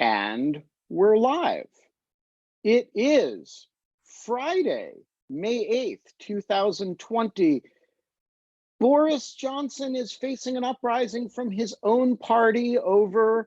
And we're live. It is Friday, May 8th, 2020. Boris Johnson is facing an uprising from his own party over,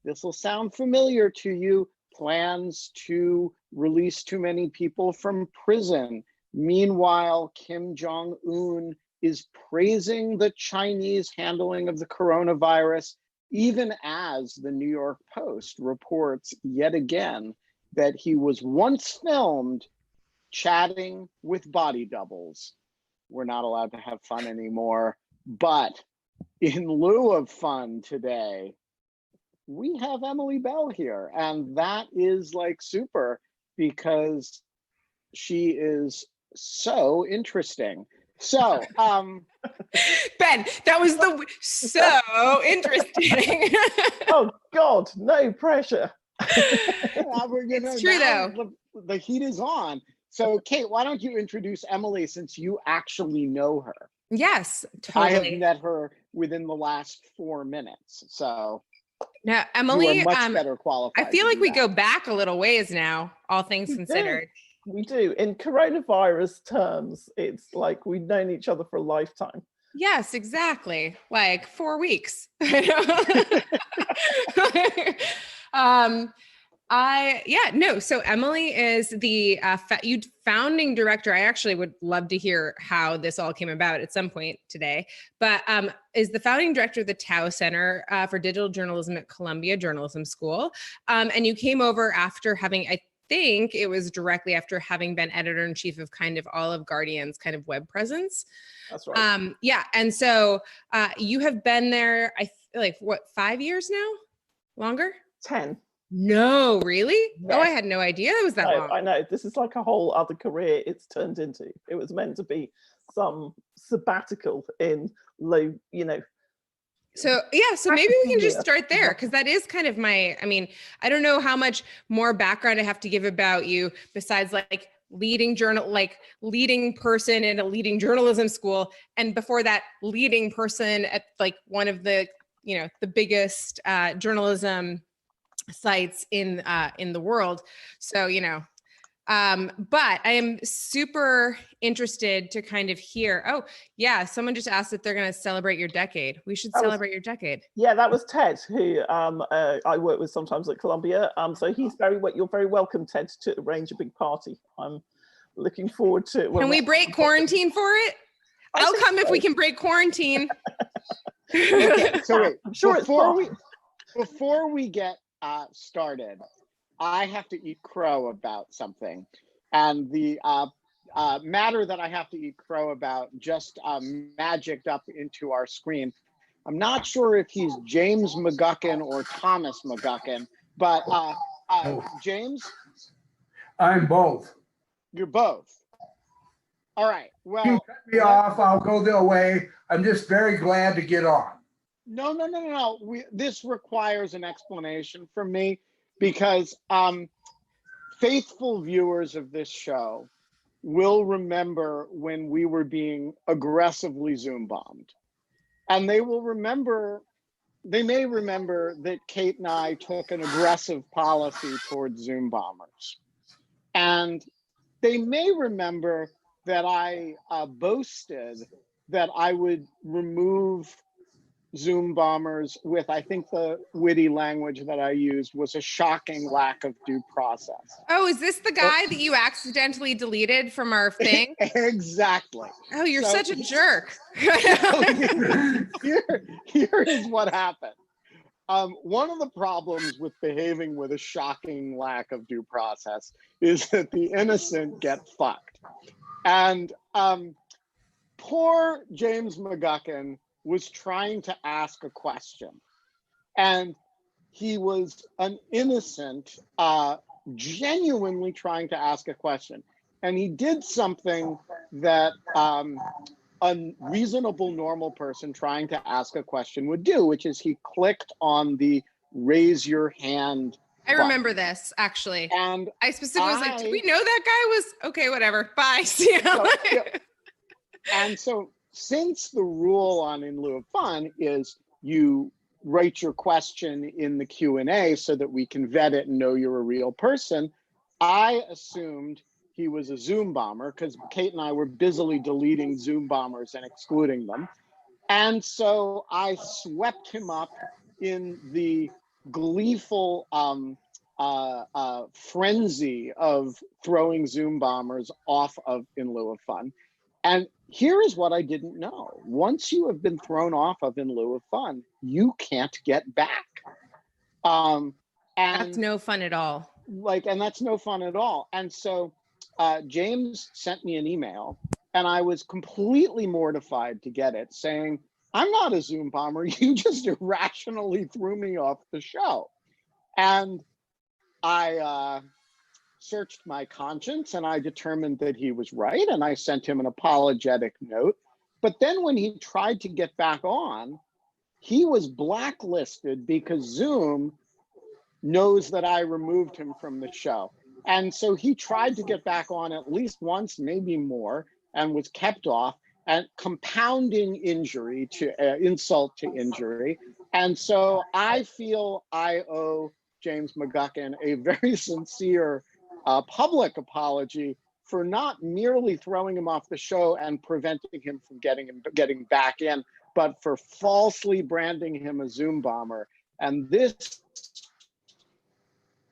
this will sound familiar to you, plans to release too many people from prison. Meanwhile, Kim Jong-un is praising the Chinese handling of the coronavirus, even as the New York Post reports yet again that he was once filmed chatting with body doubles. We're not allowed to have fun anymore, but in lieu of fun today, we have Emily Bell here, and that is like super because she is so interesting. So, Ben, that was so interesting. Oh God, no pressure. It's true though. The heat is on. So, Kate, why don't you introduce Emily since you actually know her? Yes, totally. I have met her within the last 4 minutes. So, now, Emily, you are much better qualified. I feel like we go back a little ways now, all things considered. We do. In coronavirus terms, it's like we've known each other for a lifetime. Yes, exactly. Like 4 weeks. So Emily is the founding director. I actually would love to hear how this all came about at some point today, but is the founding director of the Tao Center for Digital Journalism at Columbia Journalism School. And you came over after having, I think it was directly after having been editor-in-chief of kind of Olive Guardian's kind of web presence. That's right. And so you have been there, I feel like, what, 5 years now? Longer? 10. No, really? Yes. Oh, I had no idea it was that long. I know. This is like a whole other career it's turned into. It was meant to be some sabbatical in low, So maybe we can just start there, because that is kind of I don't know how much more background I have to give about you besides like leading person in a leading journalism school. And before that, leading person at like one of the, the biggest journalism sites in the world. So, but I am super interested to kind of hear, oh yeah, someone just asked if they're going to celebrate your decade. We should celebrate your decade. Yeah, that was Ted, who I work with sometimes at Columbia. So you're very welcome, Ted, to arrange a big party. I'm looking forward to it. Can we break quarantine for it? I'll come if we can break quarantine. Okay, so wait, I'm sure before we get started, I have to eat crow about something, and the matter that I have to eat crow about just magicked up into our screen. I'm not sure if he's James McGuckin or Thomas McGuckin, but James? I'm both. You're both. All right, well. You cut me off, I'll go the way. I'm just very glad to get on. No. This requires an explanation from me because faithful viewers of this show will remember when we were being aggressively Zoom bombed. And they may remember that Kate and I took an aggressive policy towards Zoom bombers. And they may remember that I boasted that I would remove Zoom bombers with, I think the witty language that I used was a shocking lack of due process. Oh, is this the guy that you accidentally deleted from our thing? Exactly. Oh, you're such a jerk. Here is what happened. One of the problems with behaving with a shocking lack of due process is that the innocent get fucked. And poor James McGuckin was trying to ask a question, and he was an innocent, genuinely trying to ask a question, and he did something that a reasonable, normal person trying to ask a question would do, which is he clicked on the raise your hand I remember this, actually. And I specifically was like, did we know that guy was, okay, whatever, bye, see you. And so since the rule on In Lieu of Fun is you write your question in the Q&A so that we can vet it and know you're a real person. I assumed he was a Zoom bomber because Kate and I were busily deleting Zoom bombers and excluding them. And so I swept him up in the gleeful frenzy of throwing Zoom bombers off of In Lieu of Fun. And here is what I didn't know. Once you have been thrown off of In Lieu of Fun, you can't get back. And That's no fun at all. And that's no fun at all. And so James sent me an email, and I was completely mortified to get it, saying, I'm not a Zoom bomber. You just irrationally threw me off the show. And I searched my conscience, and I determined that he was right, and I sent him an apologetic note. But then when he tried to get back on, he was blacklisted because Zoom knows that I removed him from the show. And so he tried to get back on at least once, maybe more, and was kept off, and compounding injury to insult to injury. And so I feel I owe James McGuckin a very sincere public apology for not merely throwing him off the show and preventing him from getting back in, but for falsely branding him a Zoom bomber. And this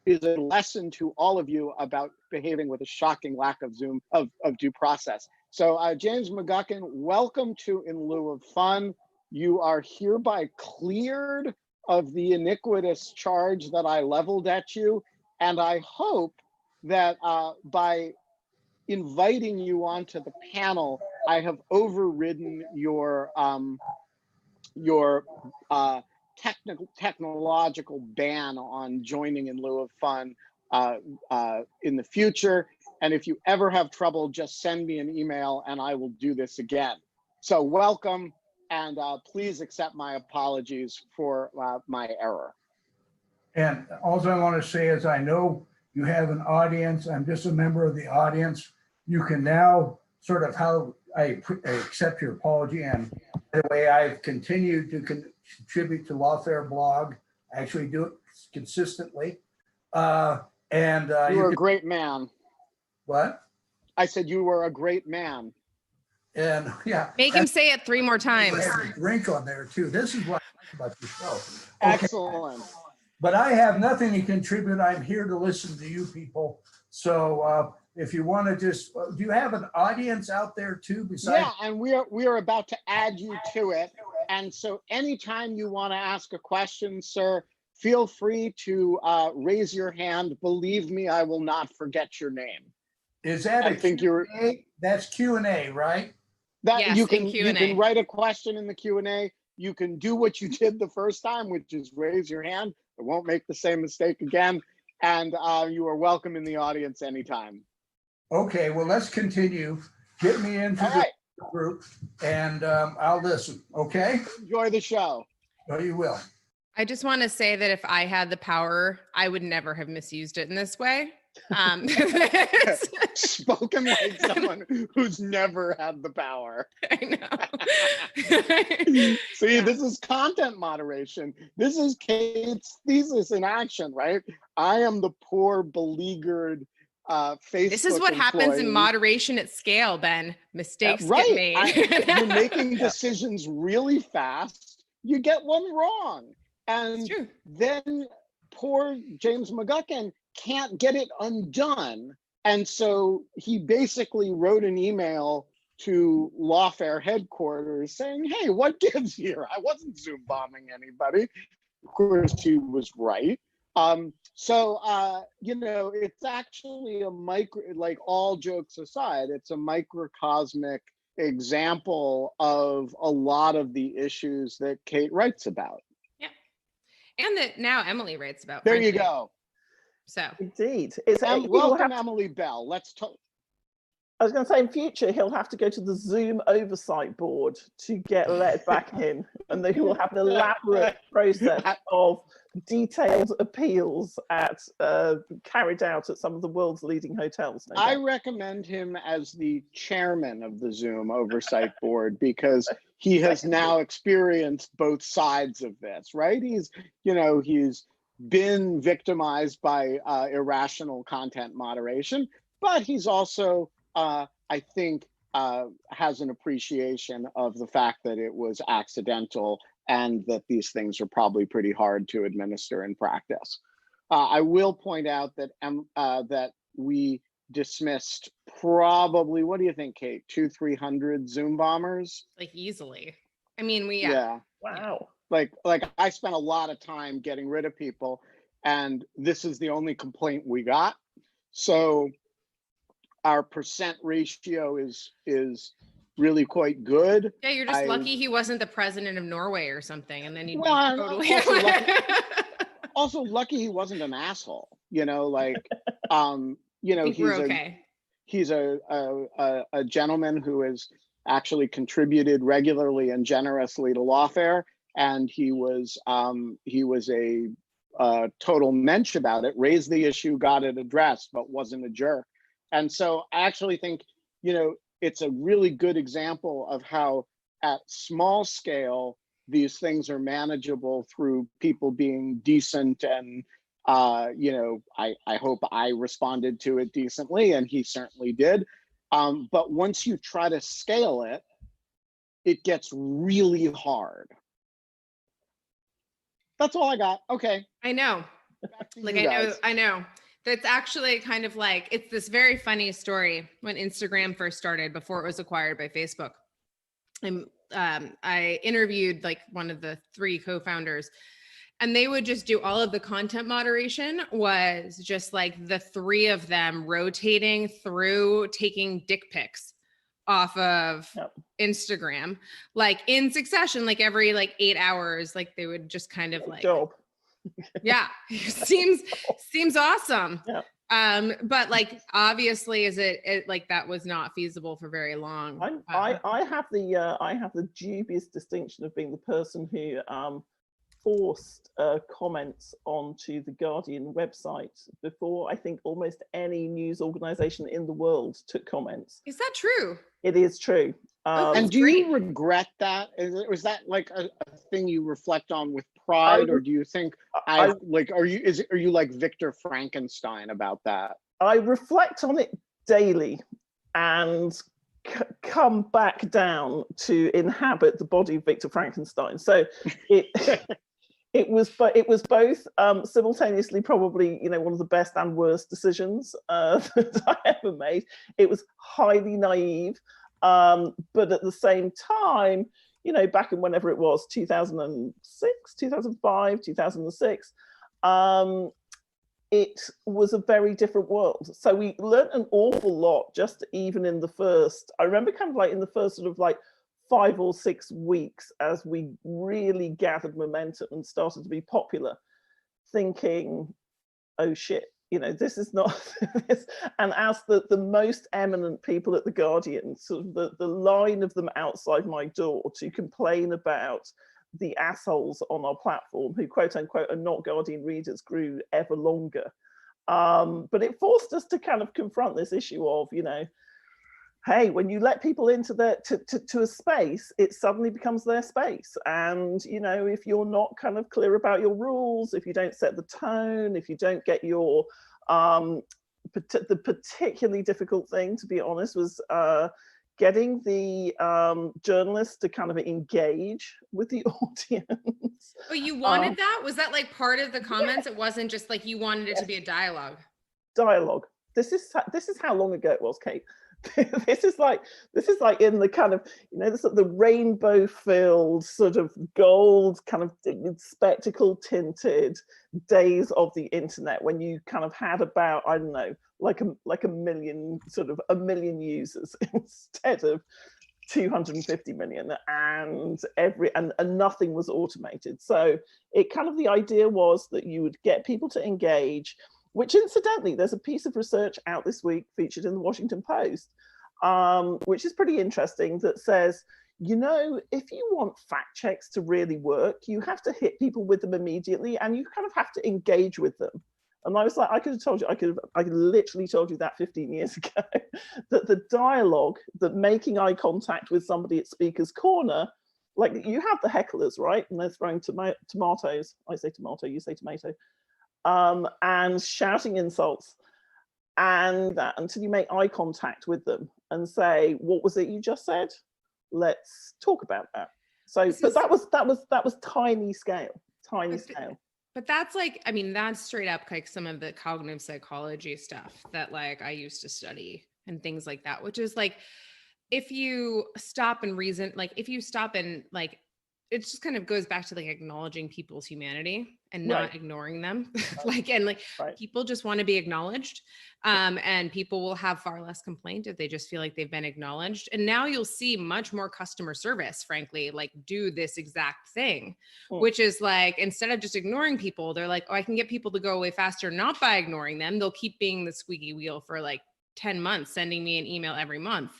is a lesson to all of you about behaving with a shocking lack of due process. So James McGuckin, welcome to In Lieu of Fun. You are hereby cleared of the iniquitous charge that I leveled at you. And I hope that by inviting you onto the panel, I have overridden your technological ban on joining In Lieu of Fun in the future. And if you ever have trouble, just send me an email and I will do this again. So welcome, and please accept my apologies for my error. And also I want to say is I know you have an audience. I'm just a member of the audience. You can now sort of how I accept your apology. And by the way, I've continued to contribute to Lawfare blog. I actually do it consistently. You're a great man. What? I said you were a great man. And yeah. Make him say it 3 more times. I have a drink on there too. This is what I like about the show. Okay. Excellent. But I have nothing to contribute. I'm here to listen to you people. So if you want to just, do you have an audience out there too besides? Yeah, and we are about to add you to it. And so anytime you want to ask a question, sir, feel free to raise your hand. Believe me, I will not forget your name. Is that I think Q&A? That's Q&A, right? That Yes, you in can Q&A. write a question in the Q&A. You can do what you did the first time, which is raise your hand. I won't make the same mistake again. And you are welcome in the audience anytime. Okay, well, let's continue. Get me into All the right, group and I'll listen, okay? enjoy the show. Oh, you will. I just want to say that if I had the power, I would never have misused it in this way. Spoken like someone who's never had the power. I know. See, this is content moderation. This is Kate's thesis in action, right? I am the poor, beleaguered Facebook This is what happens in employee. moderation at scale, Ben. Mistakes Right. get made. You're making decisions really fast. You get one wrong. It's And true. then poor James McGuckin can't get it undone. And so he basically wrote an email to Lawfare headquarters saying, hey, what gives here? I wasn't Zoom bombing anybody. Of course, he was right. You know, it's actually a like all jokes aside, it's a microcosmic example of a lot of the issues that Kate writes about. And that now Emily writes about. There you frankly. go. So Indeed. It's he will Welcome, have, Emily Bell. Let's talk. I was going to say in future, he'll have to go to the Zoom oversight board to get let back in. And they will have an elaborate process of detailed appeals at carried out at some of the world's leading hotels. No I doubt. recommend him as the chairman of the Zoom Oversight Board because he has now experienced both sides of this, right? He's been victimized by irrational content moderation, but he's also, I think, has an appreciation of the fact that it was accidental and that these things are probably pretty hard to administer in practice. I will point out that that we dismissed probably, what do you think, Kate, 200-300 Zoom bombers? Like easily. I mean, Yeah. Wow. Like I spent a lot of time getting rid of people, and this is the only complaint we got. So our percent ratio is really quite good. Yeah, you're just lucky he wasn't the president of Norway or something, and then you'd Well, I'm be totally also lucky he wasn't an asshole. I think we're okay. He's a gentleman who has actually contributed regularly and generously to Lawfare, and he was a total mensch about it, raised the issue, got it addressed, but wasn't a jerk. And so I actually think, it's a really good example of how at small scale, these things are manageable through people being decent. And, I hope I responded to it decently, and he certainly did. But once you try to scale it, it gets really hard. That's all I got. Okay. I know. I know. That's actually kind of like, it's this very funny story when Instagram first started, before it was acquired by Facebook. I interviewed like one of the 3 co-founders, and they would just do all of the content moderation, was just like the 3 of them rotating through taking dick pics off of Instagram, like in succession, like every 8 hours, like they would just kind of like job. Yeah, seems awesome. Yeah. But like obviously, is it like that was not feasible for very long. I have the dubious distinction of being the person who forced comments onto the Guardian website before I think almost any news organization in the world took comments. Is that true? It is true. And do you regret that? Was that like a thing you reflect on with pride, or do you think are you like Victor Frankenstein about that? I reflect on it daily and come back down to inhabit the body of Victor Frankenstein. So it was both simultaneously probably one of the best and worst decisions that I ever made. It was highly naive, but at the same time, back in whenever it was, 2006, 2005, 2006, it was a very different world. So we learned an awful lot just even in the first, I remember kind of like in the first sort of like 5 or 6 weeks as we really gathered momentum and started to be popular, thinking, oh shit, this is not this. And as the most eminent people at the Guardian, sort of the line of them outside my door to complain about the assholes on our platform who quote unquote are not Guardian readers grew ever longer. But it forced us to kind of confront this issue of, hey, when you let people into to a space, it suddenly becomes their space. And, if you're not kind of clear about your rules, if you don't set the tone, if you don't get your, the particularly difficult thing, to be honest, was getting the journalists to kind of engage with the audience. Oh, you wanted that? Was that like part of the comments? Yeah. It wasn't just like you wanted it to be a dialogue. Dialogue. This is how long ago it was, Kate. This is like in the kind of the rainbow filled sort of gold kind of spectacle tinted days of the internet, when you kind of had about, I don't know, like a million users instead of 250 million, and nothing was automated. So it kind of, the idea was that you would get people to engage, which incidentally, there's a piece of research out this week featured in the Washington Post, which is pretty interesting, that says, you know, if you want fact checks to really work, you have to hit people with them immediately, and you kind of have to engage with them. And I was like, I could have told you, I could literally told you that 15 years ago, that the dialogue, that making eye contact with somebody at Speaker's Corner, like you have the hecklers, right? And they're throwing tomatoes. I say tomato, you say tomato. And shouting insults. And that until you make eye contact with them and say, what was it you just said? Let's talk about that. So, but that was tiny scale. But that's like, I mean, that's straight up like some of the cognitive psychology stuff that like I used to study and things like that, which is like, if you stop and reason, like if you stop and like, it just kind of goes back to like acknowledging people's humanity and not ignoring them. Like, and like people just want to be acknowledged. And people will have far less complaint if they just feel like they've been acknowledged. And now you'll see much more customer service, frankly, like do this exact thing, which is like, instead of just ignoring people, they're like, oh, I can get people to go away faster, not by ignoring them. They'll keep being the squeaky wheel for like 10 months, sending me an email every month.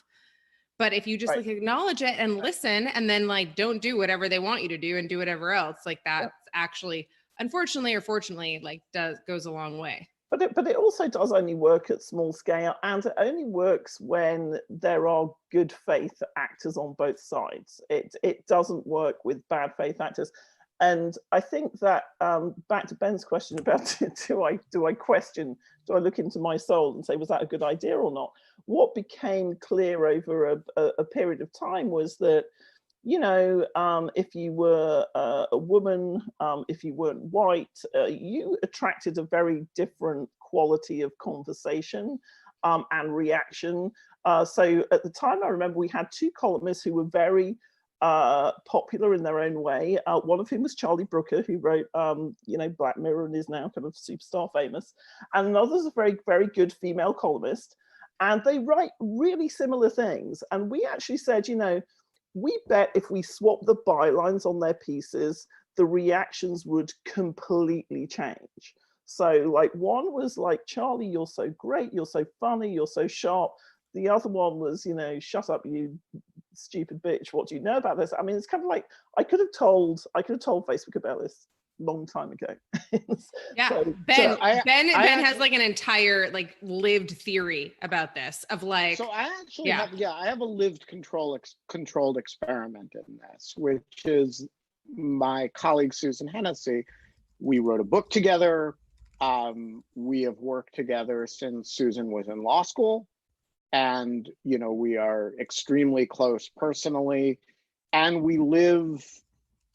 But if you just like acknowledge it and listen, and then like don't do whatever they want you to do and do whatever else, like that's actually, unfortunately or fortunately, like goes a long way. But it also does only work at small scale, and it only works when there are good faith actors on both sides. It doesn't work with bad faith actors. And I think that back to Ben's question about do I look into my soul and say, was that a good idea or not? What became clear over a period of time was that, you know, if you were a woman, if you weren't white, you attracted a very different quality of conversation and reaction. So at the time, I remember we had two columnists who were very popular in their own way. One of whom was Charlie Brooker, who wrote, you know, Black Mirror and is now kind of superstar famous. And another's a very, very good female columnist. And they write really similar things. And we actually said, you know, we bet if we swap the bylines on their pieces, the reactions would completely change. So like one was like, Charlie, you're so great, you're so funny, you're so sharp. The other one was, you know, shut up, you stupid bitch, what do you know about this? I mean, it's kind of like, I could have told Facebook about this long time ago. Yeah, so, Ben has like an entire like lived theory about this of like. So I actually I have a lived controlled experiment in this, which is my colleague Susan Hennessy. We wrote a book together. We have worked together since Susan was in law school, and you know, we are extremely close personally, and we live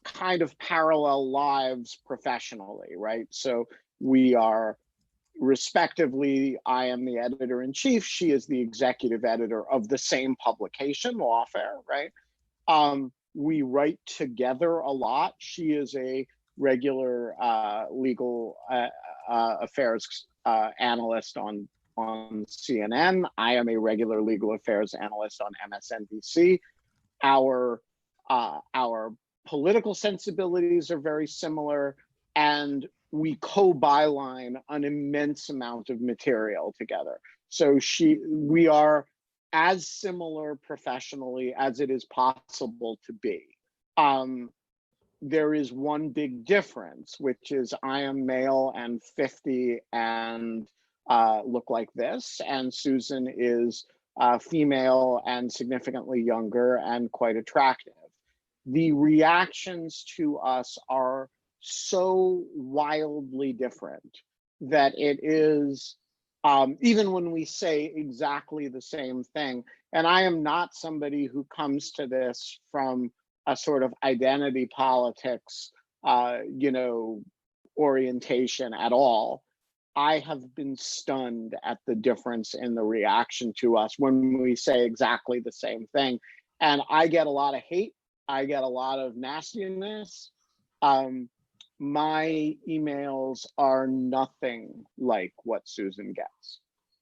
kind of parallel lives professionally, right? So we are respectively, I am the editor-in-chief, she is the executive editor of the same publication, Lawfare, right? We write together a lot. She is a regular legal affairs analyst on CNN. I am a regular legal affairs analyst on MSNBC. Our political sensibilities are very similar, and we co-byline an immense amount of material together. So we are as similar professionally as it is possible to be. There is one big difference, which is I am male and 50 and look like this, and Susan is female and significantly younger and quite attractive. The reactions to us are so wildly different that it is, even when we say exactly the same thing, and I am not somebody who comes to this from a sort of identity politics, you know, orientation at all. I have been stunned at the difference in the reaction to us when we say exactly the same thing. And I get a lot of hate. I get a lot of nastiness. My emails are nothing like what Susan gets.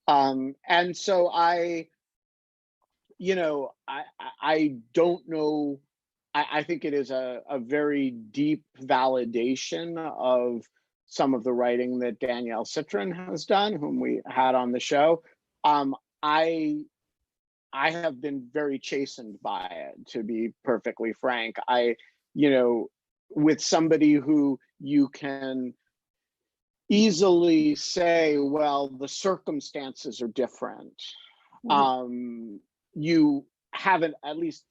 And so I don't know. I think it is a very deep validation of some of the writing that Danielle Citron has done, whom we had on the show. I have been very chastened by it, to be perfectly frank. With somebody who you can easily say, well, the circumstances are different. You haven't, at least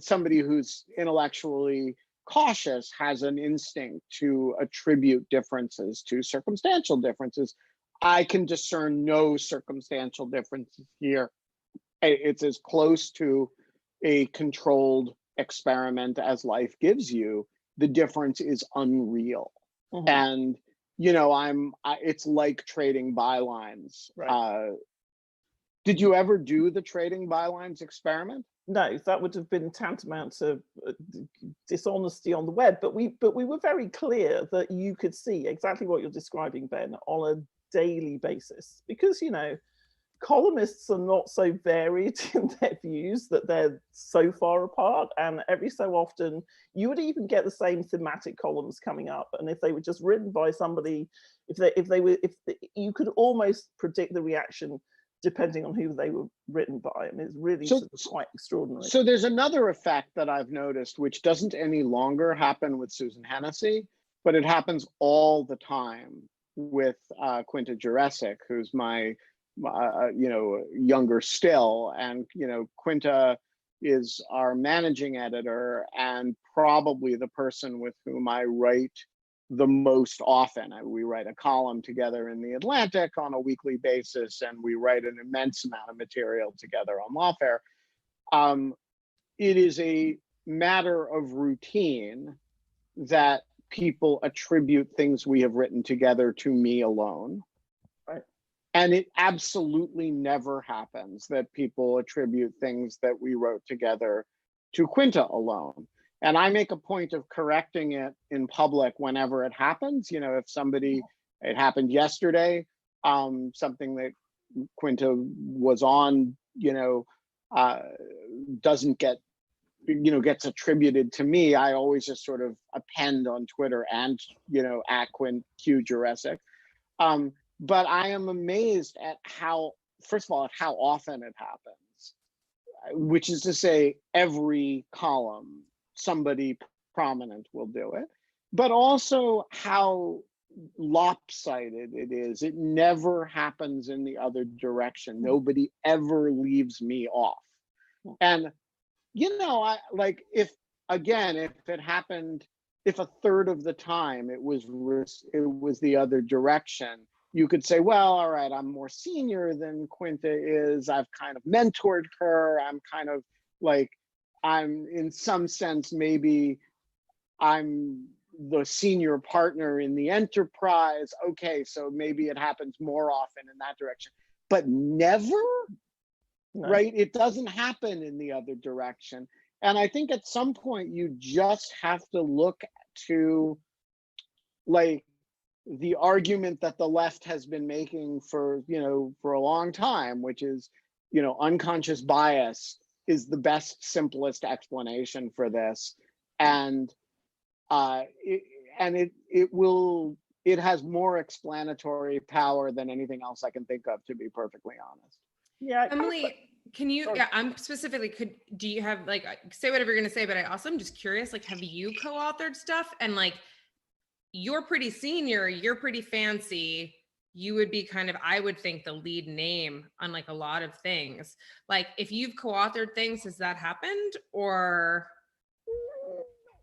somebody who's intellectually cautious has an instinct to attribute differences to circumstantial differences. I can discern no circumstantial differences here. It's as close to a controlled experiment as life gives you. The difference is unreal. And it's like trading bylines. Right. Did you ever do the trading bylines experiment? No, that would have been tantamount to dishonesty on the web. But we were very clear that you could see exactly what you're describing, Ben, on a daily basis, because columnists are not so varied in their views that they're so far apart, and every so often you would even get the same thematic columns coming up, and if they were just written by somebody, you could almost predict the reaction depending on who they were written by. I mean, it's really quite extraordinary. So there's another effect that I've noticed, which doesn't any longer happen with Susan Hennessy, but it happens all the time with Quinta Jurecic, who's my younger still, and Quinta is our managing editor and probably the person with whom I write the most often. We write a column together in The Atlantic on a weekly basis, and we write an immense amount of material together on Lawfare. It is a matter of routine that people attribute things we have written together to me alone. Right. And it absolutely never happens that people attribute things that we wrote together to Quinta alone. And I make a point of correcting it in public whenever it happens. If it happened yesterday, something that Quinta was on, doesn't get, gets attributed to me, I always just sort of append on Twitter and, at Q Jurecic. But I am amazed at first of all, how often it happens, which is to say every column, somebody prominent will do it, but also how lopsided it is. It never happens in the other direction. Nobody ever leaves me off. And, if it happened, if a third of the time it was the other direction, you could say, well, all right, I'm more senior than Quinta is. I've kind of mentored her. I'm kind of I'm in some sense, maybe I'm the senior partner in the enterprise. Okay, so maybe it happens more often in that direction, but never, no. Right? It doesn't happen in the other direction. And I think at some point you just have to look to the argument that the left has been making for a long time, which is, unconscious bias is the best, simplest explanation for this, and it has more explanatory power than anything else I can think of, to be perfectly honest. Yeah, Emily, can you? Yeah, I'm specifically. Do you have say whatever you're gonna say? But I also am just curious. Have you co-authored stuff? And you're pretty senior. You're pretty fancy. You would be kind of, I would think, the lead name on a lot of things. If you've co-authored things, has that happened, or?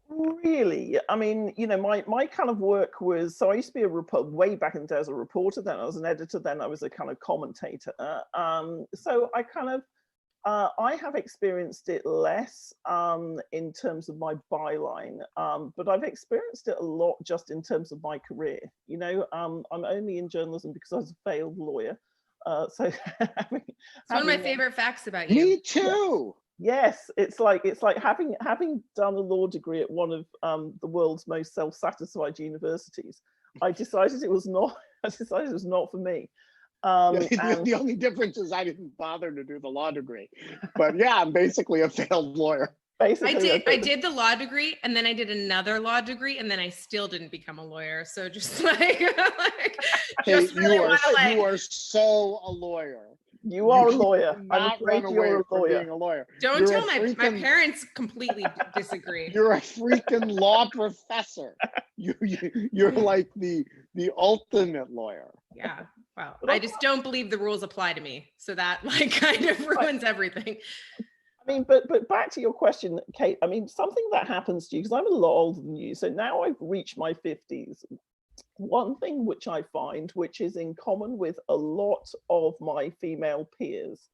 Really? I mean, my kind of work was, so I used to be a reporter way back in the day as a reporter, then I was an editor, then I was a kind of commentator. So I kind of, I have experienced it less in terms of my byline, but I've experienced it a lot just in terms of my career. I'm only in journalism because I was a failed lawyer. So it's one of my favorite facts about you. Me too. Yes, it's like having done a law degree at one of the world's most self-satisfied universities. I decided it was not for me. The only difference is I didn't bother to do the law degree, but yeah, I'm basically a failed lawyer. Basically, I did the law degree, and then I did another law degree, and then I still didn't become a lawyer. So just hey, you are so a lawyer. You are a lawyer. I'm Not afraid run you're away a from lawyer. being a lawyer. Don't You're tell a my freaking- parents completely disagree. You're a freaking law professor. You're like the ultimate lawyer. Yeah. Well, But I just don't believe the rules apply to me. So that like kind of ruins everything. I mean, but back to your question, Kate. I mean, something that happens to you, because I'm a lot older than you, so now I've reached my 50s. One thing which I find, which is in common with a lot of my female peers,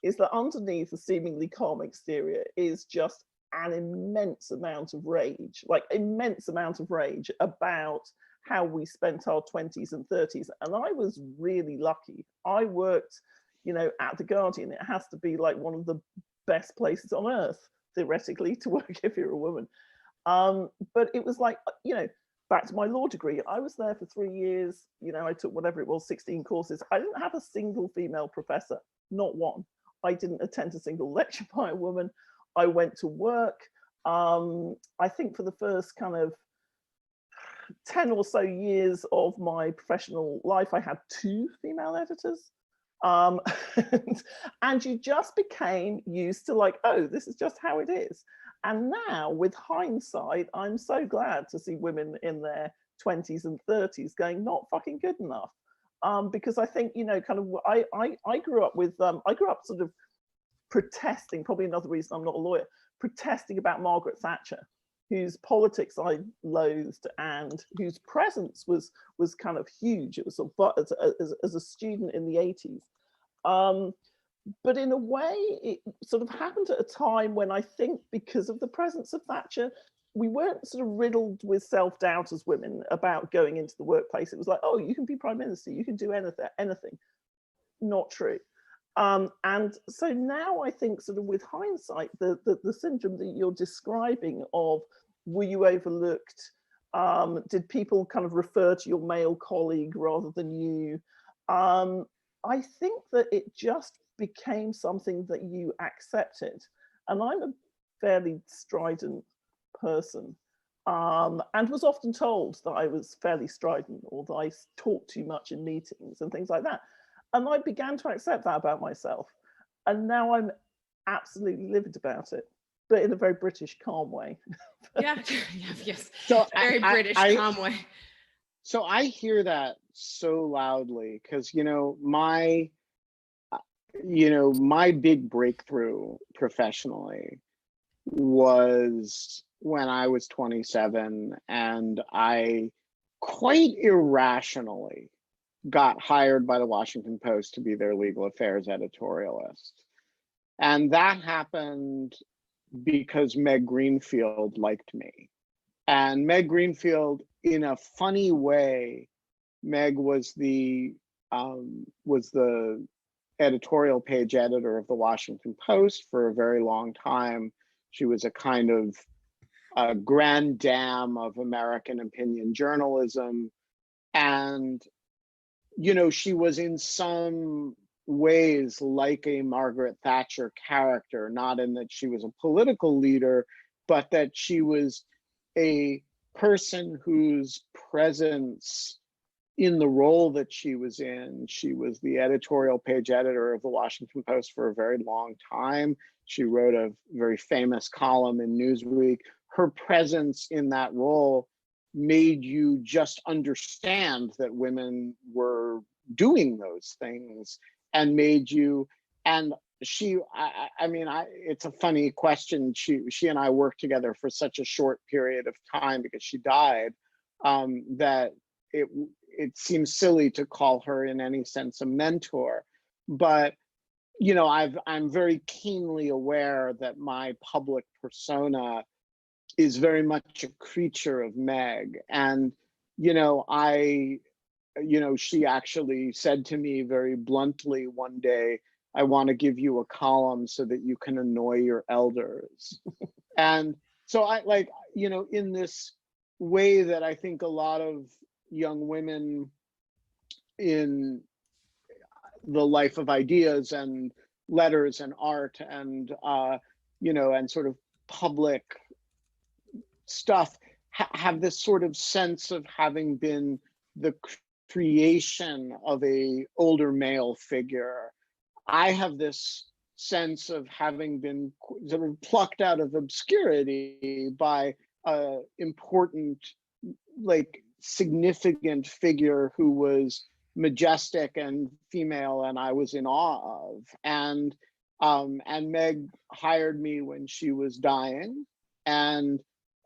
is that underneath the seemingly calm exterior is just an immense amount of rage, like immense amount of rage about how we spent our 20s and 30s. And I was really lucky. I worked, you know, at The Guardian. It has to be like one of the best places on earth, theoretically, to work if you're a woman. But it was like, you know, back to my law degree, I was there for 3 years. You know, I took whatever it was, 16 courses. I didn't have a single female professor, not one. I didn't attend a single lecture by a woman. I went to work. I think for the first kind of 10 or so years of my professional life, I had 2 female editors. And you just became used to like, oh, this is just how it is. And now with hindsight, I'm so glad to see women in their 20s and 30s going, not fucking good enough. Because I think, you know, kind of, I grew up with, I grew up sort of protesting, probably another reason I'm not a lawyer, protesting about Margaret Thatcher, whose politics I loathed and whose presence was kind of huge. It was sort of, as a student in the 80s. But in a way, it sort of happened at a time when I think because of the presence of Thatcher, we weren't sort of riddled with self-doubt as women about going into the workplace. It was like, oh, you can be prime minister, you can do anything. Not true. And so now I think sort of with hindsight, the syndrome that you're describing of, were you overlooked? Did people kind of refer to your male colleague rather than you? I think that it just became something that you accepted. And I'm a fairly strident person, and was often told that I was fairly strident or that I talked too much in meetings and things like that. And I began to accept that about myself. And now I'm absolutely livid about it, but in a very British, calm way. Yeah. Yes. So Very British, calm way. So I hear that so loudly because, you know, my big breakthrough professionally was when I was 27, and I quite irrationally got hired by the Washington Post to be their legal affairs editorialist. And that happened because Meg Greenfield liked me. And Meg Greenfield, in a funny way, Meg was the editorial page editor of the Washington Post for a very long time. She was a kind of a grand dame of American opinion journalism. And, you know, she was in some ways like a Margaret Thatcher character, not in that she was a political leader, but that she was a person whose presence in the role that she was in, she was the editorial page editor of the Washington Post for a very long time. She wrote a very famous column in Newsweek. Her presence in that role made you just understand that women were doing those things, and made you, and she, I mean, it's a funny question. She and I worked together for such a short period of time because she died, that it seems silly to call her in any sense a mentor. But, you know, I'm very keenly aware that my public persona is very much a creature of Meg. And, you know, she actually said to me very bluntly one day, I want to give you a column so that you can annoy your elders. And so I, like, you know, in this way that I think a lot of young women in the life of ideas and letters and art and, you know, and sort of public stuff have this sort of sense of having been the creation of a older male figure. I have this sense of having been sort of plucked out of obscurity by a important, like, significant figure who was majestic and female, and I was in awe of. And Meg hired me when she was dying, and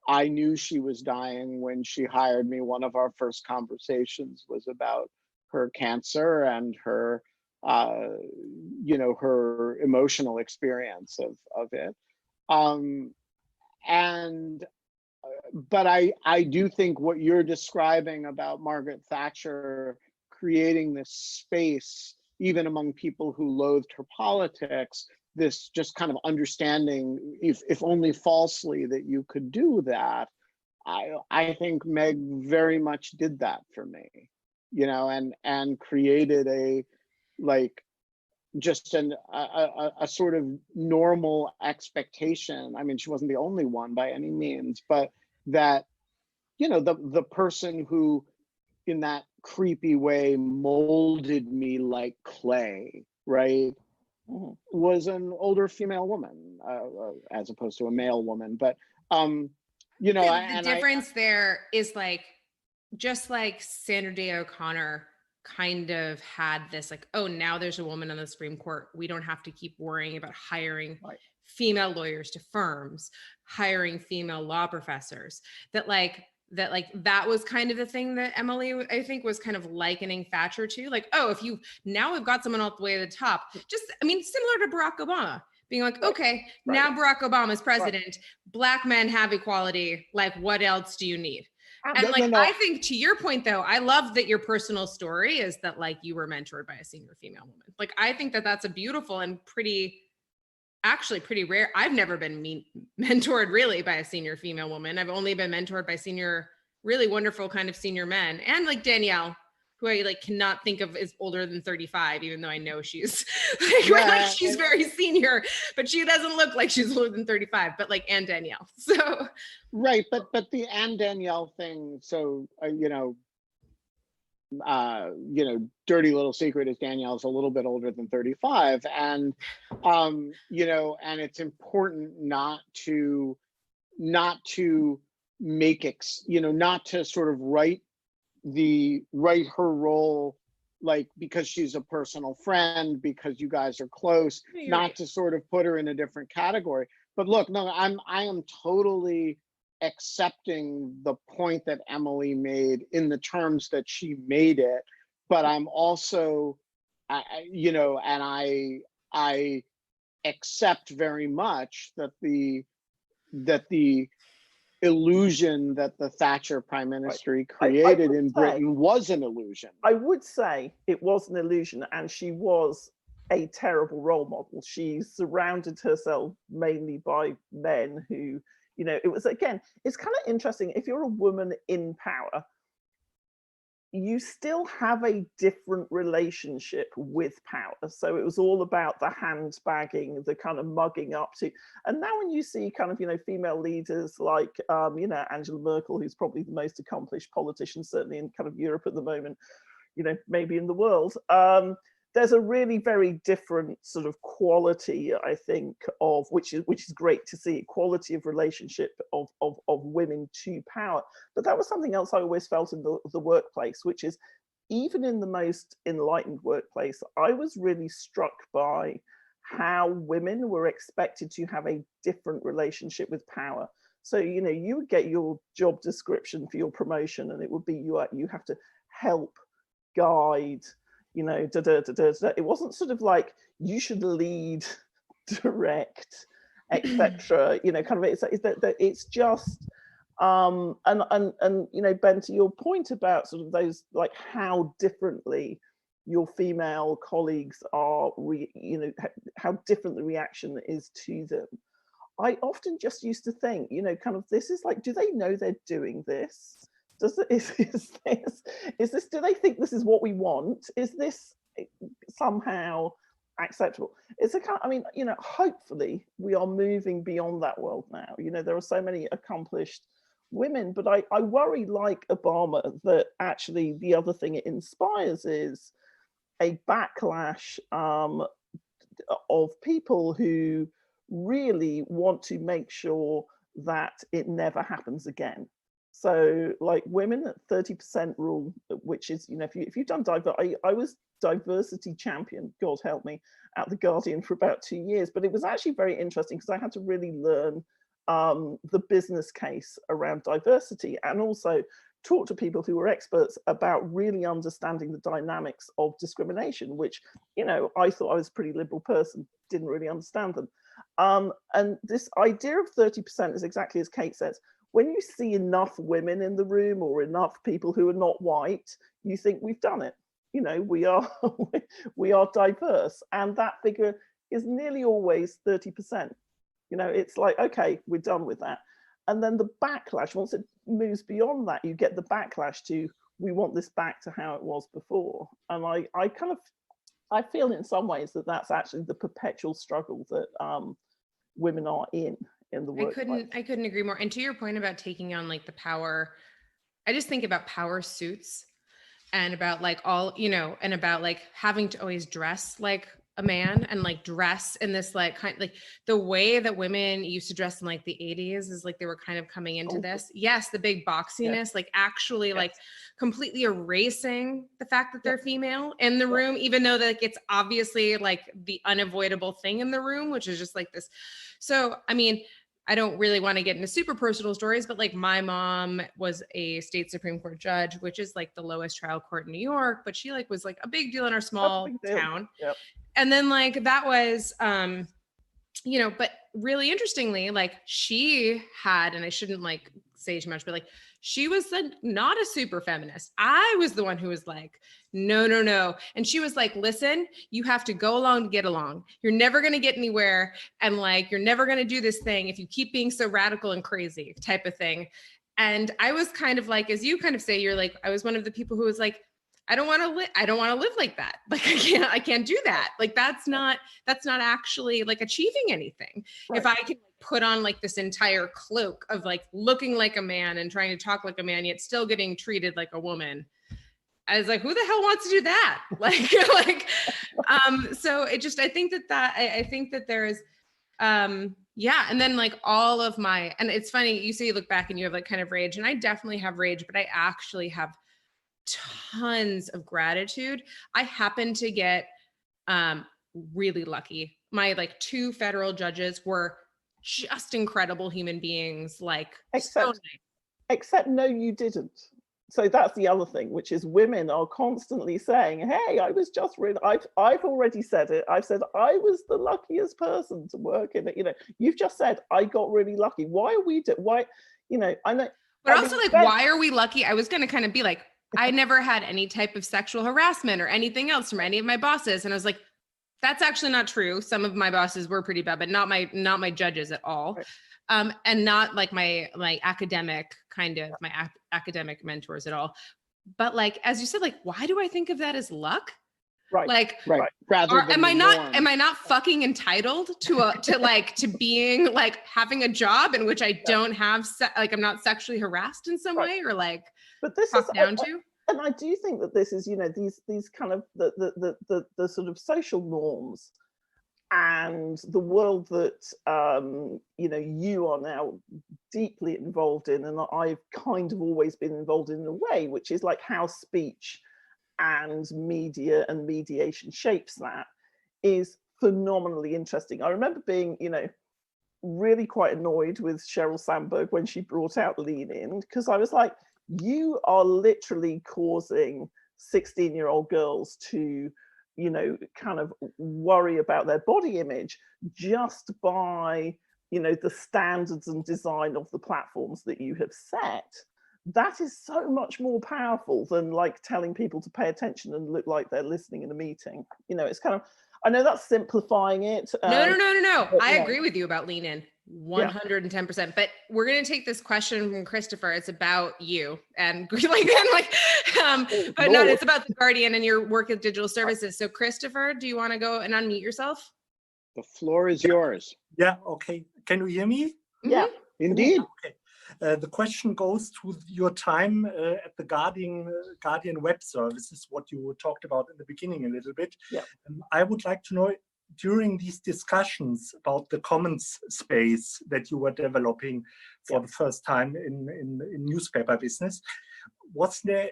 I knew she was dying when she hired me. One of our first conversations was about her cancer and her, her emotional experience of it. But I do think what you're describing about Margaret Thatcher creating this space, even among people who loathed her politics, this just kind of understanding, if only falsely, that you could do that. I think Meg very much did that for me, and created a, like, just a sort of normal expectation. I mean, she wasn't the only one by any means, but that, the person who, in that creepy way, molded me like clay, right, was an older female woman, as opposed to a male woman. But the difference there is, like, just like Sandra Day O'Connor kind of had this, like, oh, now there's a woman on the Supreme Court, we don't have to keep worrying about hiring female lawyers to firms, hiring female law professors. That was kind of the thing that Emily, I think, was kind of likening Thatcher to, like, oh, if you now we've got someone all the way to the top, just, I mean, similar to Barack Obama being like, okay, now Barack Obama is president, Black men have equality, like, what else do you need? And I think, to your point though, I love that your personal story is that, like, you were mentored by a senior female woman. Like, I think that that's a beautiful and pretty rare. I've never been mentored really by a senior female woman. I've only been mentored by really wonderful kind of senior men, and like Danielle, who I cannot think of as older than 35, even though I know she's she's very senior, but she doesn't look like she's older than 35. But and Danielle, so right, but the and Danielle thing. So dirty little secret is Danielle's a little bit older than 35, and and it's important not to make not to sort of write her role, like, because she's a personal friend, because you guys are close, not to sort of put her in a different category. But look, no, I am totally accepting the point that Emily made in the terms that she made it, but I'm also, I accept very much that the illusion that the Thatcher prime ministry created in Britain was an illusion. I would say it was an illusion, and she was a terrible role model. She surrounded herself mainly by men who, it was, again, it's kind of interesting. If you're a woman in power, you still have a different relationship with power. So it was all about the handbagging, the kind of mugging up to. And now when you see kind of, female leaders like, Angela Merkel, who's probably the most accomplished politician, certainly in kind of Europe at the moment, maybe in the world, there's a really very different sort of quality, I think, of which is great to see, quality of relationship of women to power. But that was something else I always felt in the workplace, which is, even in the most enlightened workplace, I was really struck by how women were expected to have a different relationship with power. So, you would get your job description for your promotion, and it would be you have to help, guide, it wasn't sort of like you should lead, direct, etc. Kind of it's just and Ben, to your point about sort of those, like, how differently your female colleagues are, how different the reaction is to them. I often just used to think, kind of, this is like, do they know they're doing this? Is this, do they think this is what we want? Is this somehow acceptable? It's a kind, hopefully we are moving beyond that world now. There are so many accomplished women, but I worry, like Obama, that actually the other thing it inspires is a backlash of people who really want to make sure that it never happens again. So like women at 30% rule, which is, you know, if you've done I was diversity champion, God help me, at The Guardian for about 2 years, but it was actually very interesting because I had to really learn the business case around diversity, and also talk to people who were experts about really understanding the dynamics of discrimination, which, you know, I thought I was a pretty liberal person, didn't really understand them. And this idea of 30% is exactly as Kate says. When you see enough women in the room or enough people who are not white, you think we've done it. You know, we are we are diverse, and that figure is nearly always 30%. You know, it's like, okay, we're done with that. And then the backlash, once it moves beyond that, you get the backlash to, we want this back to how it was before. And I feel in some ways that that's actually the perpetual struggle that women are in the workplace. I couldn't agree more. And to your point about taking on like the power, I just think about power suits and about like all, you know, and about like having to always dress like a man and like dress in this like kind like the way that women used to dress in like the 80s is like they were kind of coming into this. Yes, the big boxiness, like actually like completely erasing the fact that they're female in the room, even though like it's obviously like the unavoidable thing in the room, which is just like this. So, I mean, I don't really want to get into super personal stories, but like my mom was a state Supreme Court judge, which is like the lowest trial court in New York, but she like was like a big deal in our small town. Yep. And then like that was, you know, but really interestingly, like she had, and I shouldn't like say too much, but like she was not a super feminist. I was the one who was like, no, no, no. And she was like, listen, you have to go along to get along. You're never going to get anywhere. And like, you're never going to do this thing if you keep being so radical and crazy type of thing. And I was kind of like, as you kind of say, you're like, I was one of the people who was like, I don't want to live like that. Like, I can't do that. Like, that's not actually like achieving anything. Right. If I can put on like this entire cloak of like looking like a man and trying to talk like a man, yet still getting treated like a woman. I was like, who the hell wants to do that? So it just, I think that there is, yeah. And then like all of my, and it's funny, you say you look back and you have like kind of rage, and I definitely have rage, but I actually have tons of gratitude. I happen to get really lucky. My like 2 federal judges were just incredible human beings, like except no, you didn't. So that's the other thing, which is women are constantly saying, hey, I was just really, I've already said it. I've said I was the luckiest person to work in it. You know, you've just said I got really lucky. Why are we why, you know, I know. But also like, why are we lucky? I was going to kind of be like, I never had any type of sexual harassment or anything else from any of my bosses. And I was like, that's actually not true. Some of my bosses were pretty bad, but not my judges at all. Right. And not like my academic academic mentors at all. But like, as you said, like, why do I think of that as luck? Right. Like, right. Am I not fucking entitled to being like having a job in which I don't have like I'm not sexually harassed in some way, or like, but this is down to? And I do think that this is, you know, these kind of the sort of social norms and the world that you know, you are now deeply involved in, and I've kind of always been involved in a way, which is like how speech and media and mediation shapes that, is phenomenally interesting. I remember being, you know, really quite annoyed with Sheryl Sandberg when she brought out Lean In, because I was like, you are literally causing 16-year-old girls to, you know, kind of worry about their body image just by, you know, the standards and design of the platforms that you have set. That is so much more powerful than like telling people to pay attention and look like they're listening in a meeting. You know, it's kind of, I know that's simplifying it. No. I agree with you about Lean In. 110%. But we're going to take this question from Christopher. It's about you and but it's about The Guardian and your work with digital services. So Christopher, do you want to go and unmute yourself? The floor is yours. Yeah. Okay. Can you hear me? Yeah, indeed. Okay. The question goes to your time at the Guardian web services, what you talked about in the beginning a little bit. Yeah. I would like to know during these discussions about the commons space that you were developing for the first time in newspaper business, was there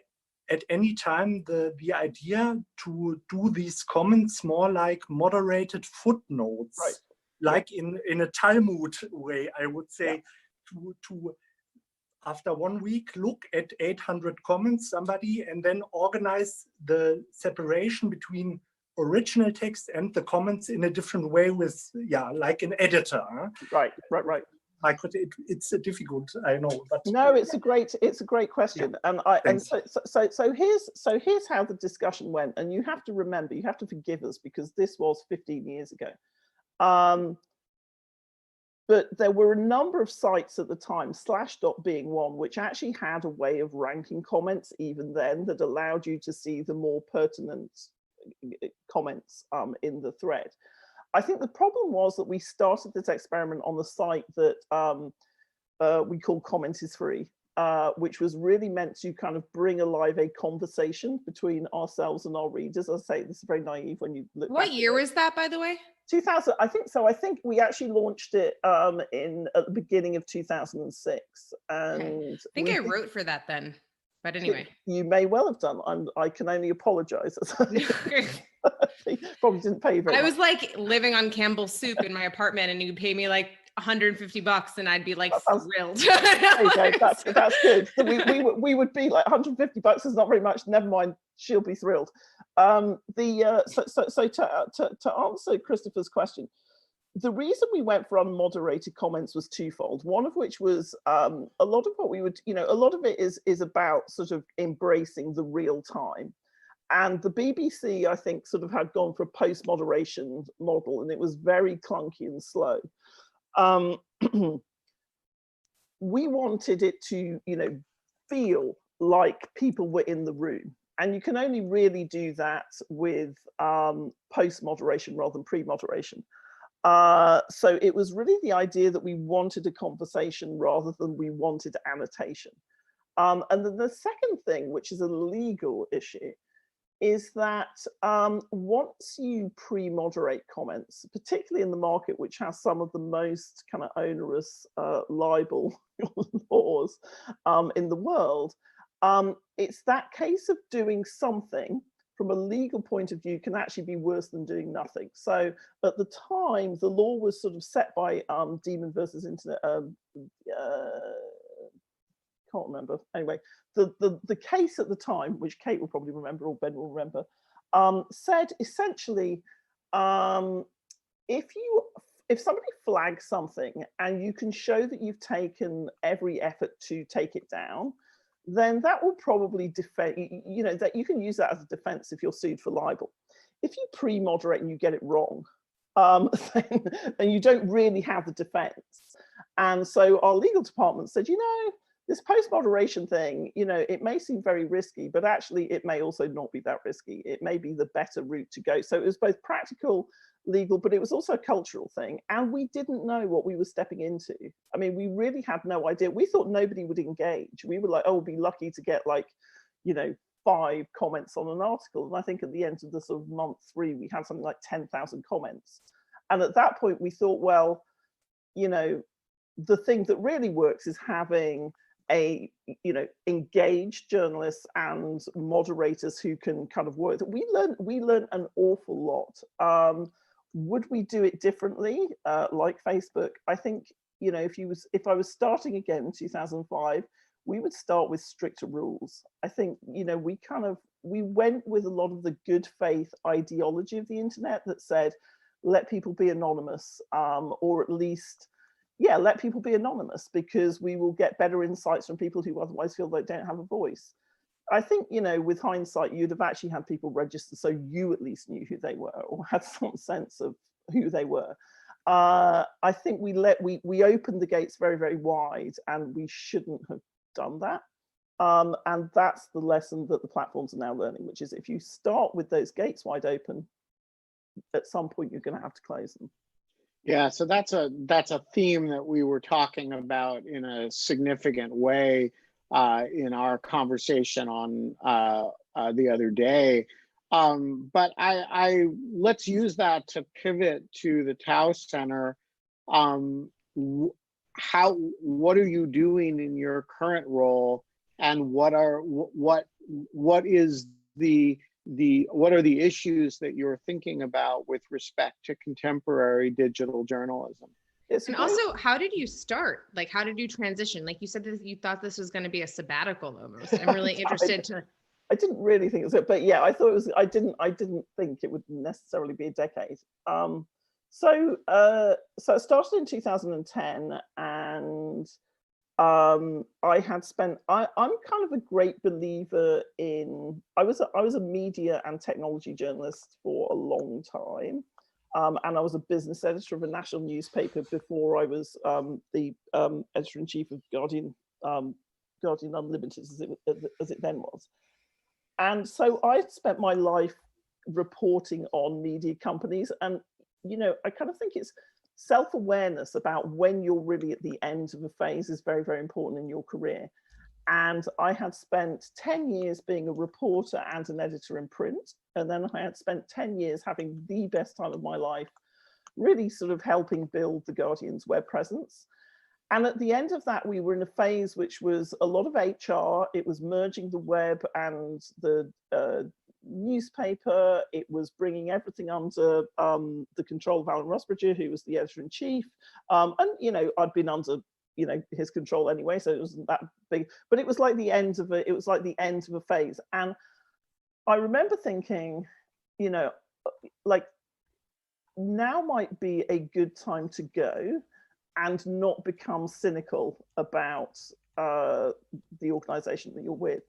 at any time the idea to do these comments more like moderated footnotes, Right. like in a Talmud way, I would say, to after 1 week look at 800 comments, somebody, and then organize the separation between original text and the comments in a different way with, like an editor. Huh? Right. It's a difficult, I know, but no, it's a great question, and so here's how the discussion went, and you have to remember, you have to forgive us because this was 15 years ago. But there were a number of sites at the time, Slashdot being one, which actually had a way of ranking comments even then that allowed you to see the more pertinent comments in the thread. I think the problem was that we started this experiment on the site that we call Comment is Free, which was really meant to kind of bring alive a conversation between ourselves and our readers. As I say, this is very naive when you look. What year was that, by the way? 2000, I think so. I think we actually launched it at the beginning of 2006. And I think I wrote for that then, but anyway. You may well have done. I can only apologize. Probably didn't pay you very much. I was like living on Campbell's soup in my apartment, and you'd pay me like $150 and I'd be like thrilled. There you go. That's good. So we would be like $150 is not very much. Never mind, she'll be thrilled. So to answer Christopher's question, the reason we went for unmoderated comments was twofold. One of which was a lot of what we would, a lot of it is about sort of embracing the real time. And the BBC, I think, sort of had gone for a post-moderation model, and it was very clunky and slow. We wanted it to, feel like people were in the room. And you can only really do that with post-moderation rather than pre-moderation. So it was really the idea that we wanted a conversation rather than we wanted annotation. And then the second thing, which is a legal issue, is that once you pre-moderate comments, particularly in the market, which has some of the most kind of onerous libel laws in the world, it's that case of doing something from a legal point of view can actually be worse than doing nothing. So at the time, the law was sort of set by Demon versus Internet. Can't remember. Anyway, the case at the time, which Kate will probably remember or Ben will remember, said essentially, if somebody flags something and you can show that you've taken every effort to take it down, then that will probably defend, that you can use that as a defense if you're sued for libel. If you pre-moderate and you get it wrong, then you don't really have the defense. And so our legal department said, this post-moderation thing, it may seem very risky, but actually it may also not be that risky. It may be the better route to go. So it was both practical, legal, but it was also a cultural thing. And we didn't know what we were stepping into. I mean, we really had no idea. We thought nobody would engage. We were like, oh, we'll be lucky to get 5 comments on an article. And I think at the end of the sort of month 3, we had something like 10,000 comments. And at that point we thought, well, the thing that really works is having engaged journalists and moderators who can kind of work. We learned an awful lot. Would we do it differently, like Facebook? I think if I was starting again in 2005, we would start with stricter rules. I think we went with a lot of the good faith ideology of the internet that said, let people be anonymous, or at least let people be anonymous, because we will get better insights from people who otherwise feel they don't have a voice. I think, with hindsight, you'd have actually had people register so you at least knew who they were or had some sense of who they were. I think we opened the gates very, very wide, and we shouldn't have done that. And that's the lesson that the platforms are now learning, which is if you start with those gates wide open, at some point you're going to have to close them. Yeah, so that's a theme that we were talking about in a significant way in our conversation on the other day. But let's use that to pivot to the Tau Center. What are you doing in your current role, and what are the issues that you're thinking about with respect to contemporary digital journalism? And also, how did you start? Like, how did you transition? Like you said that you thought this was going to be a sabbatical almost. I'm really interested to. I didn't really think so, but yeah, I thought it was. I didn't think it would necessarily be a decade. So it started in 2010, and I had spent. I'm kind of a great believer in. I was a media and technology journalist for a long time. And I was a business editor of a national newspaper before I was the editor-in-chief of Guardian Unlimited, as it then was. And so I spent my life reporting on media companies. And, you know, I kind of think it's self-awareness about when you're really at the end of a phase is very, very important in your career. And I had spent 10 years being a reporter and an editor in print. And then I had spent 10 years having the best time of my life, really sort of helping build the Guardian's web presence. And at the end of that, we were in a phase which was a lot of HR. It was merging the web and the newspaper. It was bringing everything under the control of Alan Rusbridger, who was the editor-in-chief. And, you know, I'd been under his control anyway, so it wasn't that big, but it was like the end of a phase. And I remember thinking, you know, like, now might be a good time to go and not become cynical about the organization that you're with.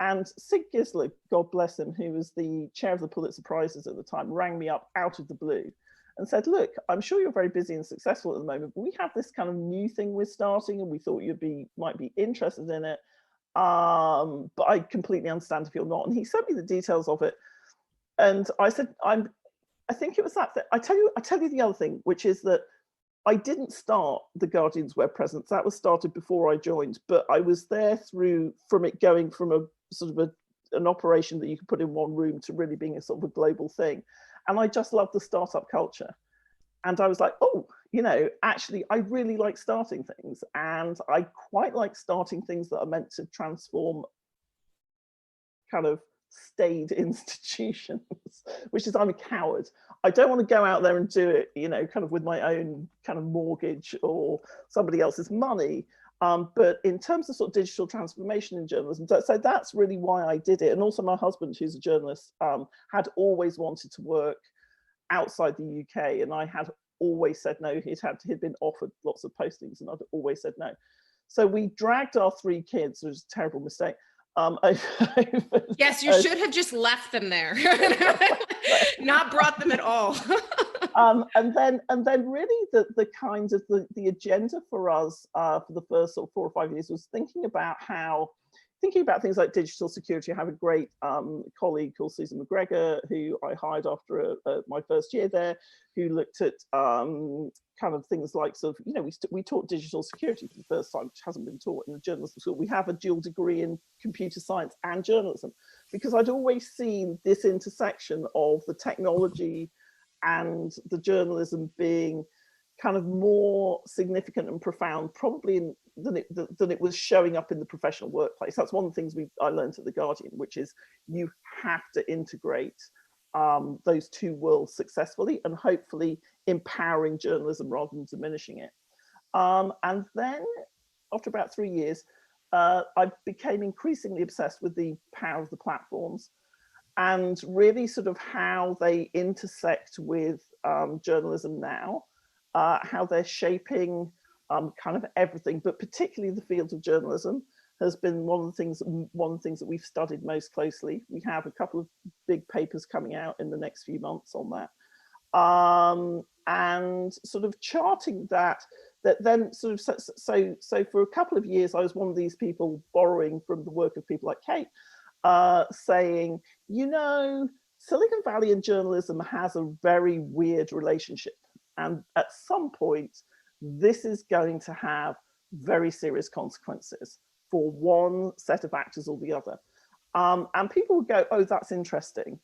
And Sig Gisler, God bless him, who was the chair of the Pulitzer Prizes at the time, rang me up out of the blue and said, look, I'm sure you're very busy and successful at the moment, but we have this kind of new thing we're starting and we thought might be interested in it. But I completely understand if you're not. And he sent me the details of it. And I said, I think it was that. I tell you the other thing, which is that I didn't start the Guardian's web presence. That was started before I joined, but I was there from it going from a sort of an operation that you could put in one room to really being a sort of a global thing. And I just love the startup culture. And I was like, oh, you know, actually, I really like starting things. And I quite like starting things that are meant to transform kind of staid institutions, which is, I'm a coward. I don't want to go out there and do it, you know, kind of with my own kind of mortgage or somebody else's money. But in terms of sort of digital transformation in journalism, so that's really why I did it. And also my husband, who's a journalist, had always wanted to work outside the UK, and I had always said no. He'd been offered lots of postings, and I'd always said no. So we dragged our 3 kids, which was a terrible mistake. Yes, you should have just left them there, not brought them at all. And then really the kind of the agenda for us for the first sort of 4 or 5 years was thinking about things like digital security. I have a great colleague called Susan McGregor, who I hired after my first year there, who looked at kind of things like sort of, you know, we taught digital security for the first time, which hasn't been taught in the journalism school. We have a dual degree in computer science and journalism, because I'd always seen this intersection of the technology and the journalism being kind of more significant and profound probably than it was showing up in the professional workplace. That's one of the things I learned at The Guardian, which is you have to integrate those 2 worlds successfully and hopefully empowering journalism rather than diminishing it. And then after about 3 years, I became increasingly obsessed with the power of the platforms and really sort of how they intersect with journalism now, how they're shaping kind of everything, but particularly the field of journalism has been one of the things that we've studied most closely. We have a couple of big papers coming out in the next few months on that, and sort of charting that then sort of so for a couple of years I was one of these people borrowing from the work of people like Kate, saying, you know, Silicon Valley and journalism has a very weird relationship, and at some point this is going to have very serious consequences for one set of actors or the other. And people would go, oh, that's interesting.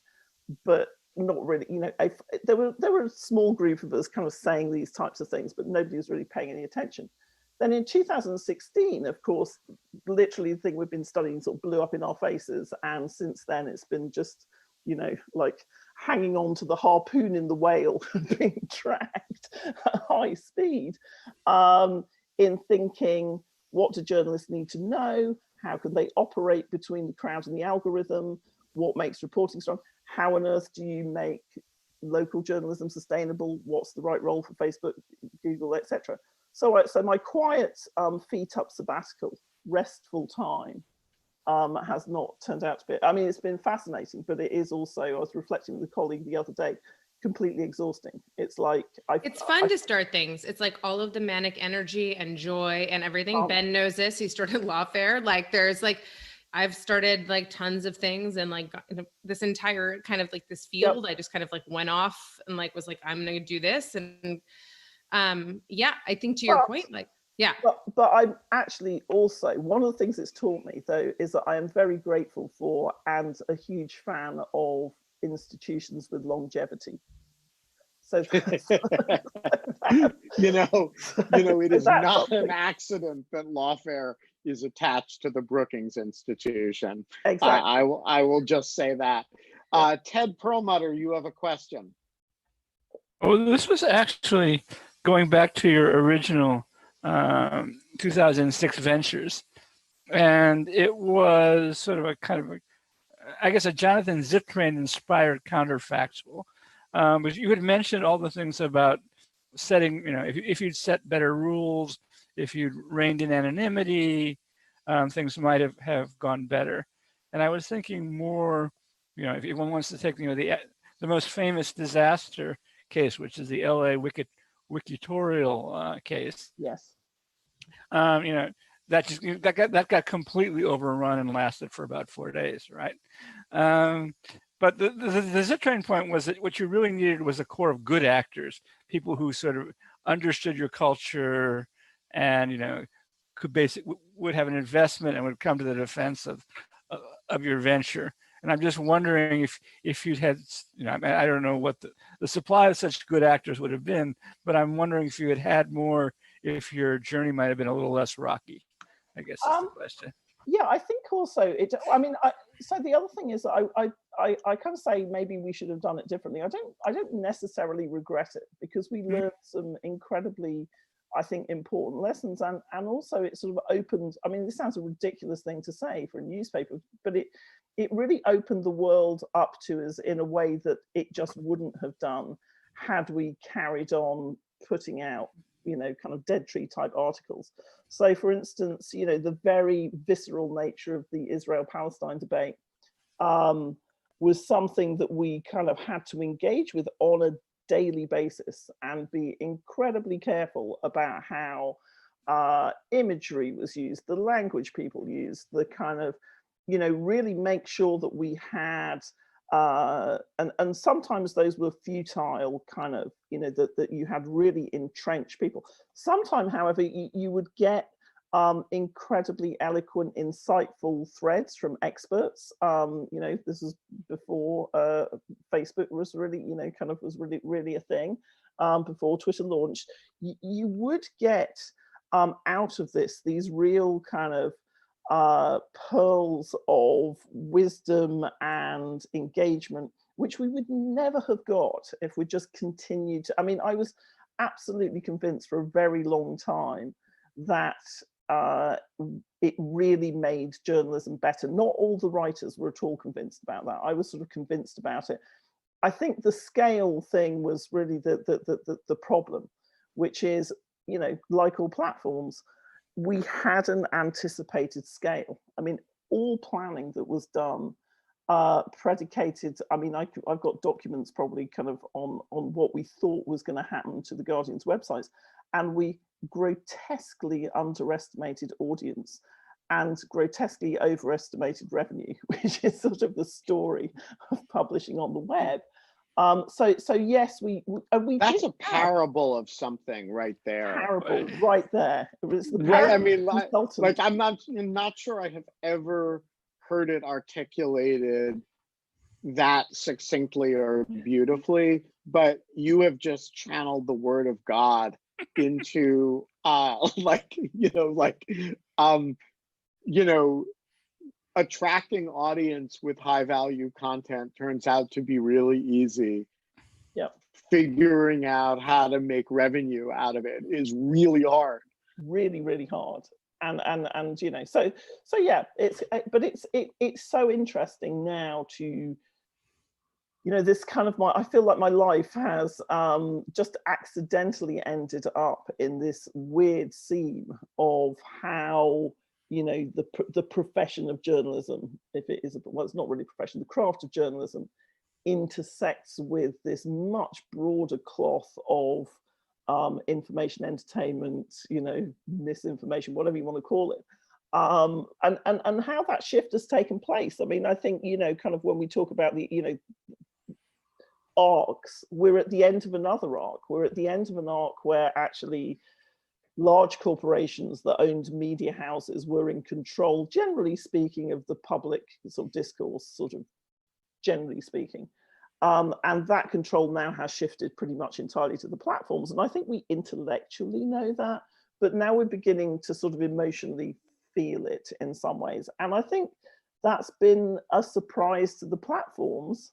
but not really, you know, there were a small group of us kind of saying these types of things, but nobody was really paying any attention. Then in 2016, of course, literally the thing we've been studying sort of blew up in our faces. And since then it's been just, you know, like hanging on to the harpoon in the whale, being dragged at high speed, in thinking, what do journalists need to know? How can they operate between the crowd and the algorithm? What makes reporting strong? How on earth do you make local journalism sustainable? What's the right role for Facebook, Google, etc.? So my quiet feet up sabbatical, restful time has not turned out to be, I mean, it's been fascinating, but it is also, I was reflecting with a colleague the other day, completely exhausting. It's like, it's fun to start things. It's like all of the manic energy and joy and everything. Ben knows this. He started Lawfare. Like there's like, I've started like tons of things and like this entire kind of like this field, I just kind of like went off and like was like, I'm going to do this. And yeah, I think to your point, like, yeah. But I'm actually also, one of the things it's taught me though, is that I am very grateful for and a huge fan of institutions with longevity. So you know, it is not an accident that Lawfare is attached to the Brookings Institution. Exactly. I will just say that. Ted Perlmutter, you have a question. Oh, this was actually going back to your original 2006 ventures, and it was sort of a kind of I guess a Jonathan Zittrain inspired counterfactual. But you had mentioned all the things about setting, you know, if you'd set better rules, if you'd reined in anonymity, things might have gone better. And I was thinking more, you know, if one wants to take, you know, the most famous disaster case, which is the LA Wikitorial case. Yes. You know, that got completely overrun and lasted for about 4 days, right? But the Zittrain point was that what you really needed was a core of good actors, people who sort of understood your culture and, you know, would have an investment and would come to the defense of your venture. And I'm just wondering if you'd had, you know, I don't know what the supply of such good actors would have been, but I'm wondering if you had more, if your journey might have been a little less rocky, I guess is the question. Yeah, I think also so the other thing is I kind of say maybe we should have done it differently. I don't necessarily regret it because we learned some incredibly, I think, important lessons, and also it sort of opened, I mean, this sounds a ridiculous thing to say for a newspaper, but it really opened the world up to us in a way that it just wouldn't have done had we carried on putting out, you know, kind of dead tree type articles. So for instance, you know, the very visceral nature of the Israel-Palestine debate was something that we kind of had to engage with on a daily basis and be incredibly careful about how imagery was used, the language people used, the kind of, you know, really make sure that we had and sometimes those were futile kind of, you know, that you had really entrenched people. Sometimes, however, you would get incredibly eloquent, insightful threads from experts. You know, this is before Facebook was really, you know, kind of was really a thing, before Twitter launched. You would get out of this these real kind of pearls of wisdom and engagement, which we would never have got if we just continued to, I mean, I was absolutely convinced for a very long time that it really made journalism better. Not all the writers were at all convinced about that. I was sort of convinced about it. I think the scale thing was really the problem, which is, you know, like all platforms, we hadn't anticipated scale. I mean, all planning that was done predicated, I mean, I've got documents probably kind of on what we thought was going to happen to the Guardian's websites, and we grotesquely underestimated audience and grotesquely overestimated revenue, which is sort of the story of publishing on the web. So yes, we that's a parable of something right there. Parable right there. It was the right, I mean, like I'm not sure I have ever heard it articulated that succinctly or beautifully, but you have just channeled the word of God into like, you know, attracting audience with high value content turns out to be really easy. Yep. Figuring out how to make revenue out of it is really hard. Really, really hard. And you know, so yeah, it's so interesting now to, you know, this kind of I feel like my life has just accidentally ended up in this weird seam of how, you know, the profession of journalism, if it is, well, it's not really a profession, the craft of journalism intersects with this much broader cloth of information, entertainment, you know, misinformation, whatever you want to call it. And how that shift has taken place. I mean, I think, you know, kind of when we talk about the, you know, arcs, we're at the end of another arc. We're at the end of an arc where actually large corporations that owned media houses were in control, generally speaking, of the public sort of discourse, sort of generally speaking. And that control now has shifted pretty much entirely to the platforms. And I think we intellectually know that, but now we're beginning to sort of emotionally feel it in some ways. And I think that's been a surprise to the platforms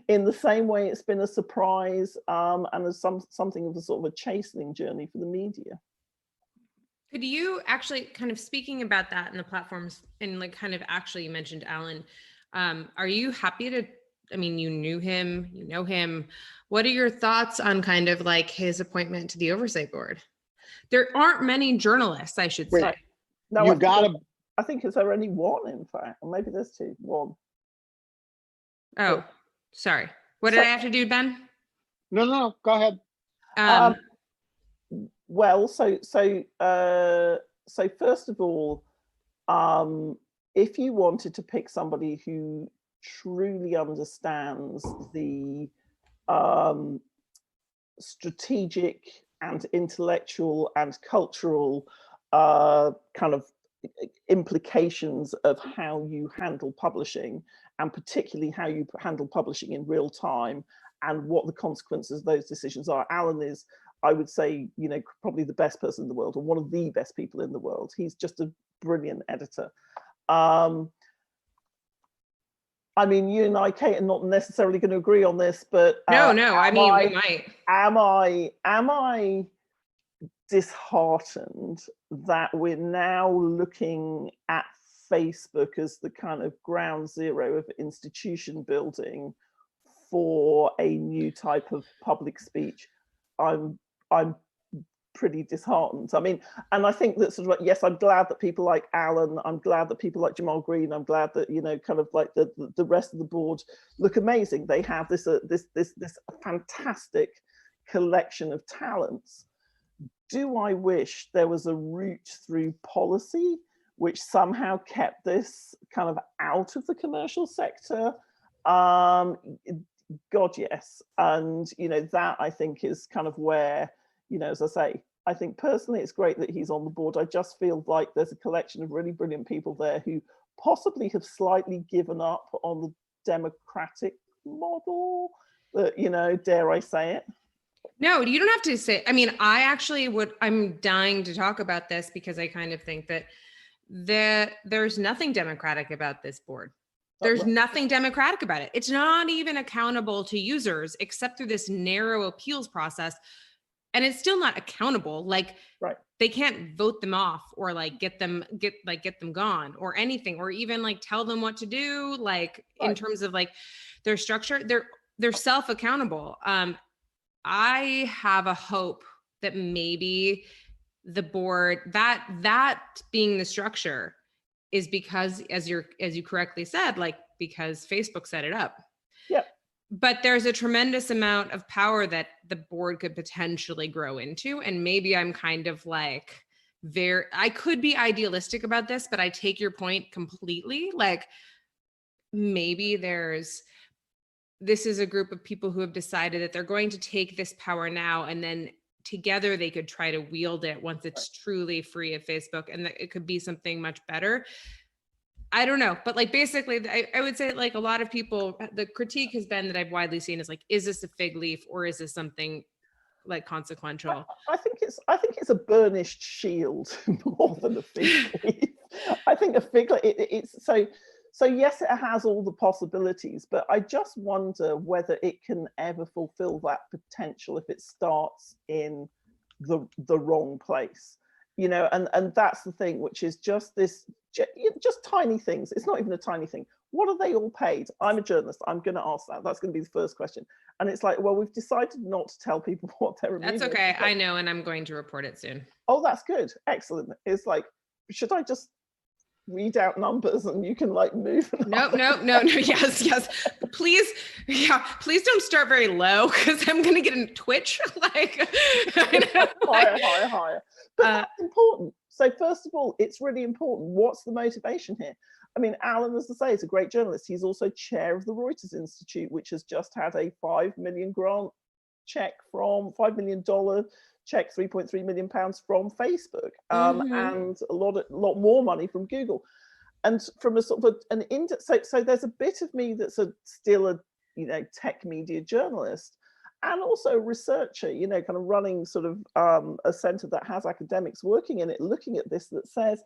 in the same way it's been a surprise and as something of a sort of a chastening journey for the media. Could you actually, kind of speaking about that in the platforms, and like kind of actually you mentioned Alan, are you happy to, I mean, you knew him, you know him. What are your thoughts on kind of like his appointment to the oversight board? There aren't many journalists, I should say. No, You gotta. I think is there only one, in fact, or maybe there's two. One. Oh, sorry. What did I have to do, Ben? No, go ahead. Well, so first of all, if you wanted to pick somebody who truly understands the strategic and intellectual and cultural kind of implications of how you handle publishing, and particularly how you handle publishing in real time and what the consequences of those decisions are. Alan is, I would say, you know, probably the best person in the world, or one of the best people in the world. He's just a brilliant editor. I mean, you and I, Kate, are not necessarily going to agree on this, but no, I mean, we might. Am I disheartened that we're now looking at Facebook as the kind of ground zero of institution building for a new type of public speech? I'm pretty disheartened. I mean, and I think that sort of, yes, I'm glad that people like Alan, I'm glad that people like Jamal Green, I'm glad that, you know, kind of like the rest of the board look amazing. They have this fantastic collection of talents. Do I wish there was a route through policy which somehow kept this kind of out of the commercial sector? God, yes. And, you know, that I think is kind of where, you know, as I say, I think personally it's great that he's on the board. I just feel like there's a collection of really brilliant people there who possibly have slightly given up on the democratic model, you know, dare I say it? No, you don't have to say, I mean, I actually I'm dying to talk about this because I kind of think that there's nothing democratic about this board. There's nothing democratic about it. It's not even accountable to users except through this narrow appeals process. And it's still not accountable. Like, right. They can't vote them off or like get them gone or anything, or even like tell them what to do. Like right. In terms of like their structure, they're self-accountable. I have a hope that maybe the board, that being the structure, is because, as you correctly said, like because Facebook set it up. Yeah. But there's a tremendous amount of power that the board could potentially grow into. And maybe I'm kind of like I could be idealistic about this, but I take your point completely. Like maybe this is a group of people who have decided that they're going to take this power now, and then together they could try to wield it once it's truly free of Facebook, and that it could be something much better. I don't know, but like basically, I would say like a lot of people, the critique has been that I've widely seen is like, is this a fig leaf or is this something like consequential? I think it's a burnished shield more than a fig leaf. I think a fig leaf, it's so yes, it has all the possibilities, but I just wonder whether it can ever fulfill that potential if it starts in the wrong place. You know, and that's the thing, which is just this, just tiny things. It's not even a tiny thing. What are they all paid? I'm a journalist. I'm going to ask that. That's going to be the first question. And it's like, well, we've decided not to tell people what they're remunerated. That's okay. I know, and I'm going to report it soon. Oh, that's good. Excellent. It's like, should I just read out numbers and you can like move? No. Yes. Please, please don't start very low because I'm going to get a twitch. Like, higher. But that's important. So first of all, it's really important. What's the motivation here? I mean, Alan, as I say, is a great journalist. He's also chair of the Reuters Institute, which has just had a $5 million grant check from $5 million check, 3.3 million pounds from Facebook, and a lot more money from Google. And from a sort of so there's a bit of me that's still a tech media journalist, and also a researcher, kind of running sort of a center that has academics working in it, looking at this, that says,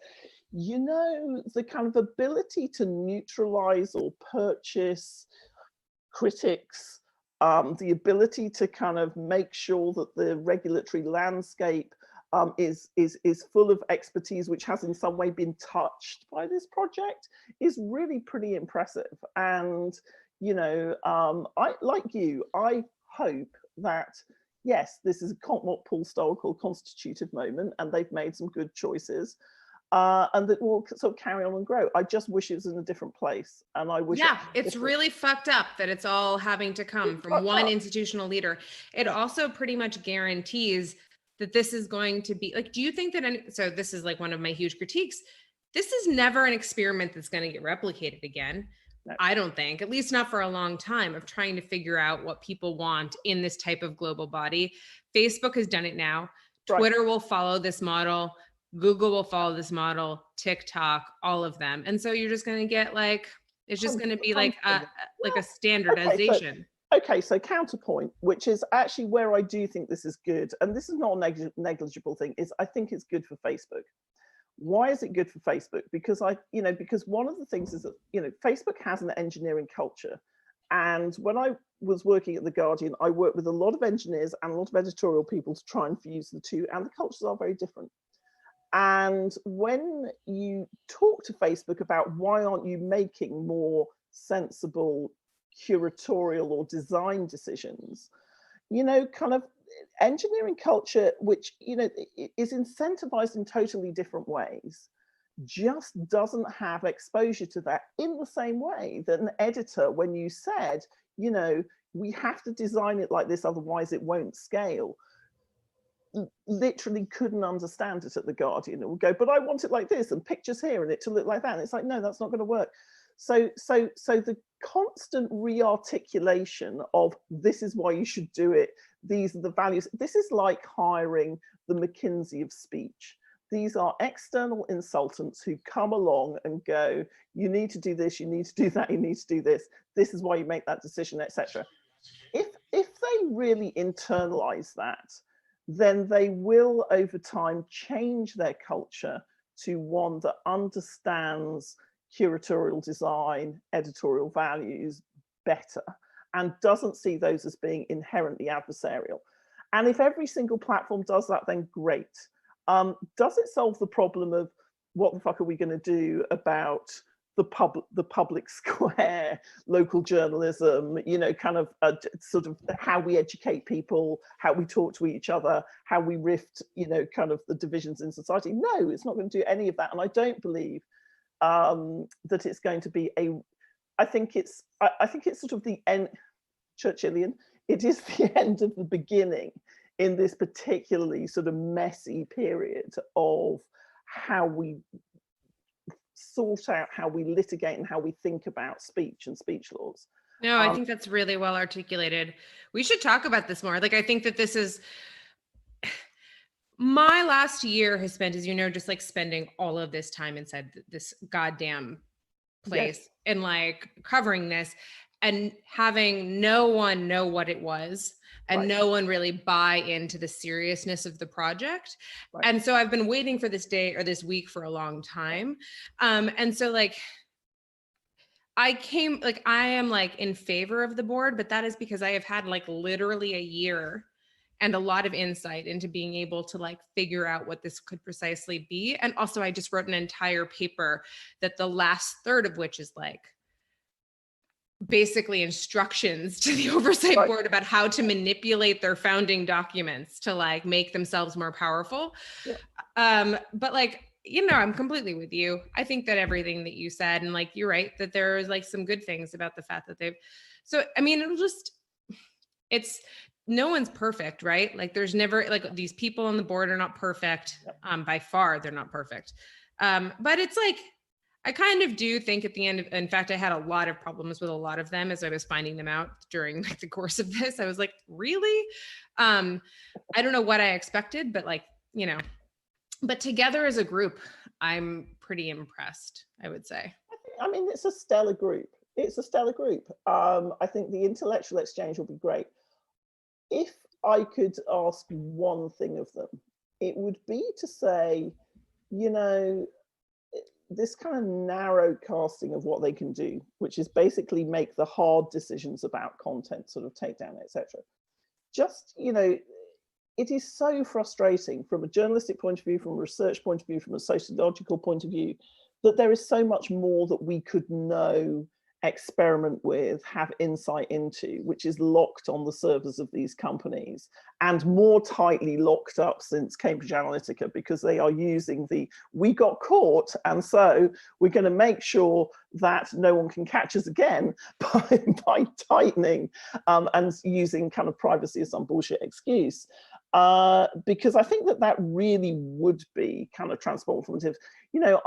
the kind of ability to neutralize or purchase critics, the ability to kind of make sure that the regulatory landscape is full of expertise which has in some way been touched by this project is really pretty impressive. And I like you, I hope that yes, this is what Paul Stoll called constitutive moment, and they've made some good choices. And that will sort of carry on and grow. I just wish it was in a different place. And I wish it's really fucked up that it's all having to come from one institutional leader. It also pretty much guarantees that this is going to be like, do you think that, so this is like one of my huge critiques. This is never an experiment that's going to get replicated again. No. I don't think, at least not for a long time, of trying to figure out what people want in this type of global body. Facebook has done it now. Right. Twitter will follow this model. Google will follow this model, TikTok, all of them. And so you're just going to get like, it's just going to be like a standardization. Okay, so counterpoint, which is actually where I do think this is good, and this is not a negligible thing, is I think it's good for Facebook. Why is it good for Facebook? Because because one of the things is that, Facebook has an engineering culture. And when I was working at The Guardian, I worked with a lot of engineers and a lot of editorial people to try and fuse the two, and the cultures are very different. And when you talk to Facebook about why aren't you making more sensible curatorial or design decisions, kind of engineering culture, which, is incentivized in totally different ways, just doesn't have exposure to that in the same way that an editor, when you said, we have to design it like this, otherwise it won't scale, literally couldn't understand it at The Guardian. It would go, but I want it like this, and pictures here, and it to look like that. And it's like, no, that's not going to work. So the constant re-articulation of this is why you should do it, these are the values. This is like hiring the McKinsey of speech. These are external consultants who come along and go, you need to do this, you need to do that, you need to do this. This is why you make that decision, etc. If they really internalize that, then they will over time change their culture to one that understands curatorial design, editorial values better, and doesn't see those as being inherently adversarial. And if every single platform does that, then great. Does it solve the problem of what the fuck are we going to do about the public square, local journalism, kind of sort of how we educate people, how we talk to each other, how we rift, kind of the divisions in society? No, it's not going to do any of that. And I don't believe that it's going to be I think it's sort of the end, Churchillian, it is the end of the beginning in this particularly sort of messy period of how we sort out, how we litigate, and how we think about speech and speech laws. No, I think that's really well articulated. We should talk about this more. Like, I think that this is, my last year has spent, as you know, just like spending all of this time inside this goddamn place in like covering this and having no one know what it was and Right. no one really buy into the seriousness of the project. Right. And so I've been waiting for this day or this week for a long time. And so like, I am like in favor of the board, but that is because I have had like literally a year and a lot of insight into being able to like figure out what this could precisely be. And also I just wrote an entire paper that the last third of which is like basically instructions to the oversight Right. board about how to manipulate their founding documents to like make themselves more powerful. Yeah. But like, you know, I'm completely with you. I think that everything that you said, and like, you're right, that there is like some good things about the fact that so, I mean, it's, no one's perfect, right? Like there's never, like these people on the board are not perfect. By far, they're not perfect. But it's like, I kind of do think at the end of, in fact, I had a lot of problems with a lot of them as I was finding them out during like the course of this. I was like, really? I don't know what I expected, but like, you know, but together as a group, I'm pretty impressed, I would say. I mean, it's a stellar group. It's a stellar group. I think the intellectual exchange will be great. If I could ask one thing of them, it would be to say, you know, this kind of narrow casting of what they can do, which is basically make the hard decisions about content, sort of takedown, etc. Just, you know, it is so frustrating from a journalistic point of view, from a research point of view, from a sociological point of view, that there is so much more that we could know, experiment with, have insight into, which is locked on the servers of these companies and more tightly locked up since Cambridge Analytica, because they are using we got caught, and so we're going to make sure that no one can catch us again by tightening and using kind of privacy as some bullshit excuse. Because I think that really would be kind of transformative. You know,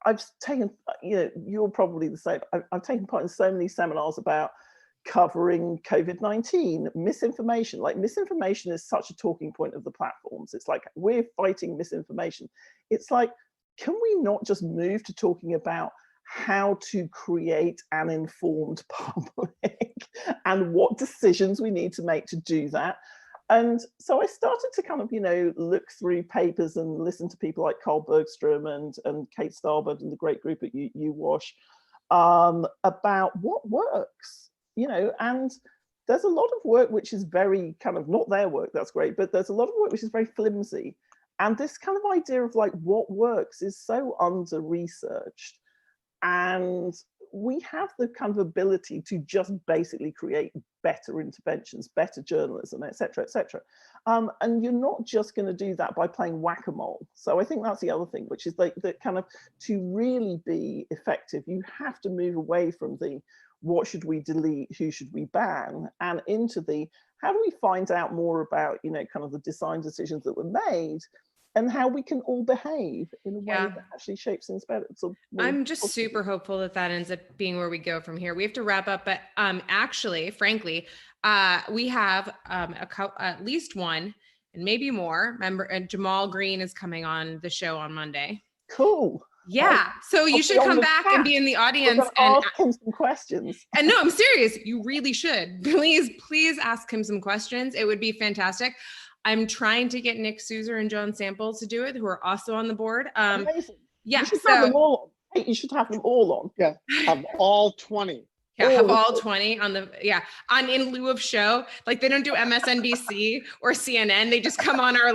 I've taken, you know, you're probably the same. I've taken part in so many seminars about covering COVID-19, misinformation. Like misinformation is such a talking point of the platforms. It's like, we're fighting misinformation. It's like, can we not just move to talking about how to create an informed public and what decisions we need to make to do that? And so I started to kind of, you know, look through papers and listen to people like Carl Bergstrom and Kate Starbird and the great group at UWash about what works, you know, and there's a lot of work which is very kind of not their work, that's great, but there's a lot of work which is very flimsy. And this kind of idea of like what works is so under-researched. And we have the kind of ability to just basically create better interventions, better journalism, et cetera, et cetera. And you're not just going to do that by playing whack-a-mole. So I think that's the other thing, which is like that kind of, to really be effective, you have to move away from the what should we delete, who should we ban, and into the how do we find out more about, you know, kind of the design decisions that were made and how we can all behave in a way that actually shapes things better. So I'm just super hopeful that that ends up being where we go from here. We have to wrap up, but actually, frankly, we have at least one and maybe more member, and Jamal Green is coming on the show on Monday. Cool. Yeah, so you should come back and be in the audience and ask him some questions. And no, I'm serious. You really should. Please ask him some questions. It would be fantastic. I'm trying to get Nick Souser and John Samples to do it, who are also on the board. Amazing. Yeah, you should have them all on. You should have them all on. Yeah, have all 20. Yeah, have all 20 on in lieu of show. Like they don't do MSNBC or CNN. They just come on our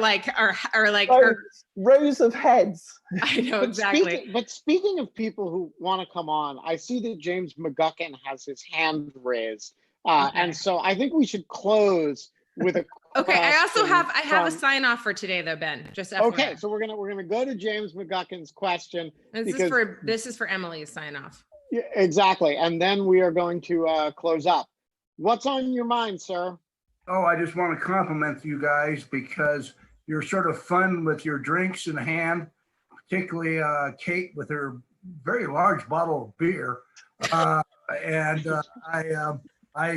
rows of heads. I know, exactly. But speaking of people who want to come on, I see that James McGuckin has his hand raised. And so I think we should close with a okay. I have a sign off for today though, Ben. Just FYI. Okay, so we're gonna go to James McGuckin's question. This is for Emily's sign off. Yeah, exactly. And then we are going to close up. What's on your mind, sir? Oh, I just want to compliment you guys because you're sort of fun with your drinks in hand, particularly Kate with her very large bottle of beer. I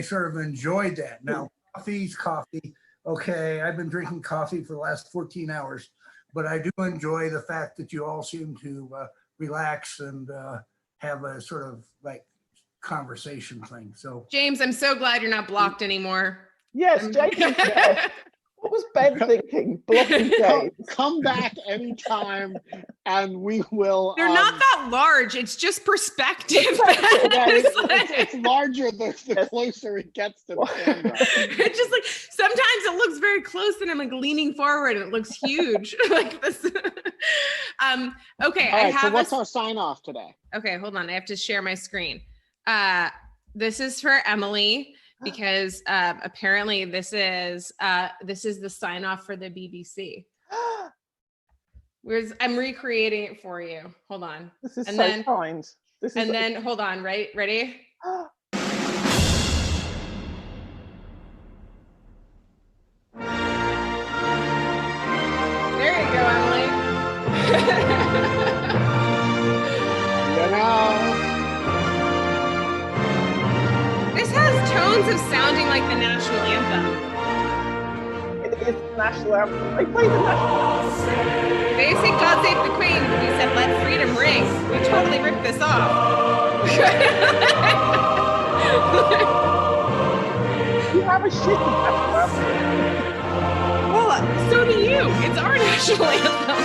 sort of enjoyed that. Now, coffee's coffee. Okay, I've been drinking coffee for the last 14 hours, but I do enjoy the fact that you all seem to relax and have a sort of like conversation thing. So James, I'm so glad you're not blocked anymore. Yes, James is there. What was Ben thinking? Blocking James. Come back anytime and we will. They're not that large. It's just perspective. Yeah, It's like- it's larger the closer it gets to the camera. It's just like sometimes it looks very close and I'm like leaning forward and it looks huge like this. Okay, All I right, so have what's our sign off today? okay, hold on. I have to share my screen. This is for Emily because apparently this is the sign off for the BBC. I'm recreating it for you. Hold on. This is And so then- kind. This is And then hold on, right? Ready? There you go, Emily. You know, This has tones of sounding like the national anthem. it is the national anthem. They play the national anthem. They say God save the Queen. We said let freedom ring. We totally ripped this off. You have a shitty national anthem. Well, so do you. It's our national anthem.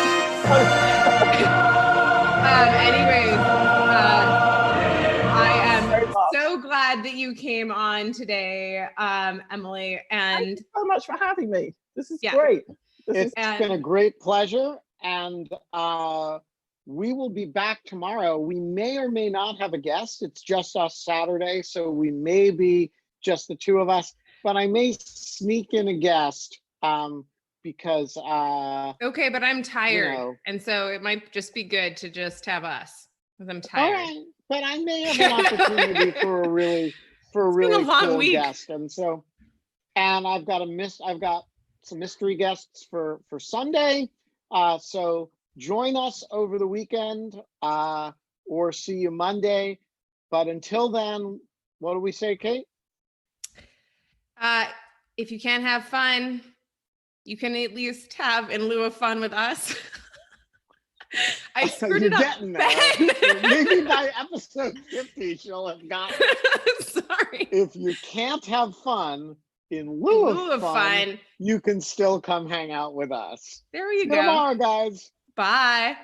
Anyways, I am Very much. so glad that you came on today, Emily. Thank And you so much for having me. This is Yeah. great. This it's is And- been a great pleasure, and we will be back tomorrow. We may or may not have a guest. It's just us Saturday, so we may be just the two of us, but I may sneak in a guest because okay, but I'm tired. know. And so it might just be good to just have us because I'm all tired. right, but I may have an opportunity for a really been a long cool week. guest, and I've got some mystery guests for Sunday. So join us over the weekend or see you Monday. But until then, what do we say, Kate? If you can't have fun, you can at least have in lieu of fun with us. I screwed You're it up. getting there. Maybe by episode 50, she'll have got. Sorry. If you can't have fun in In lieu lieu of fun, you can still come hang out with us. There you See you go. tomorrow, guys. Bye.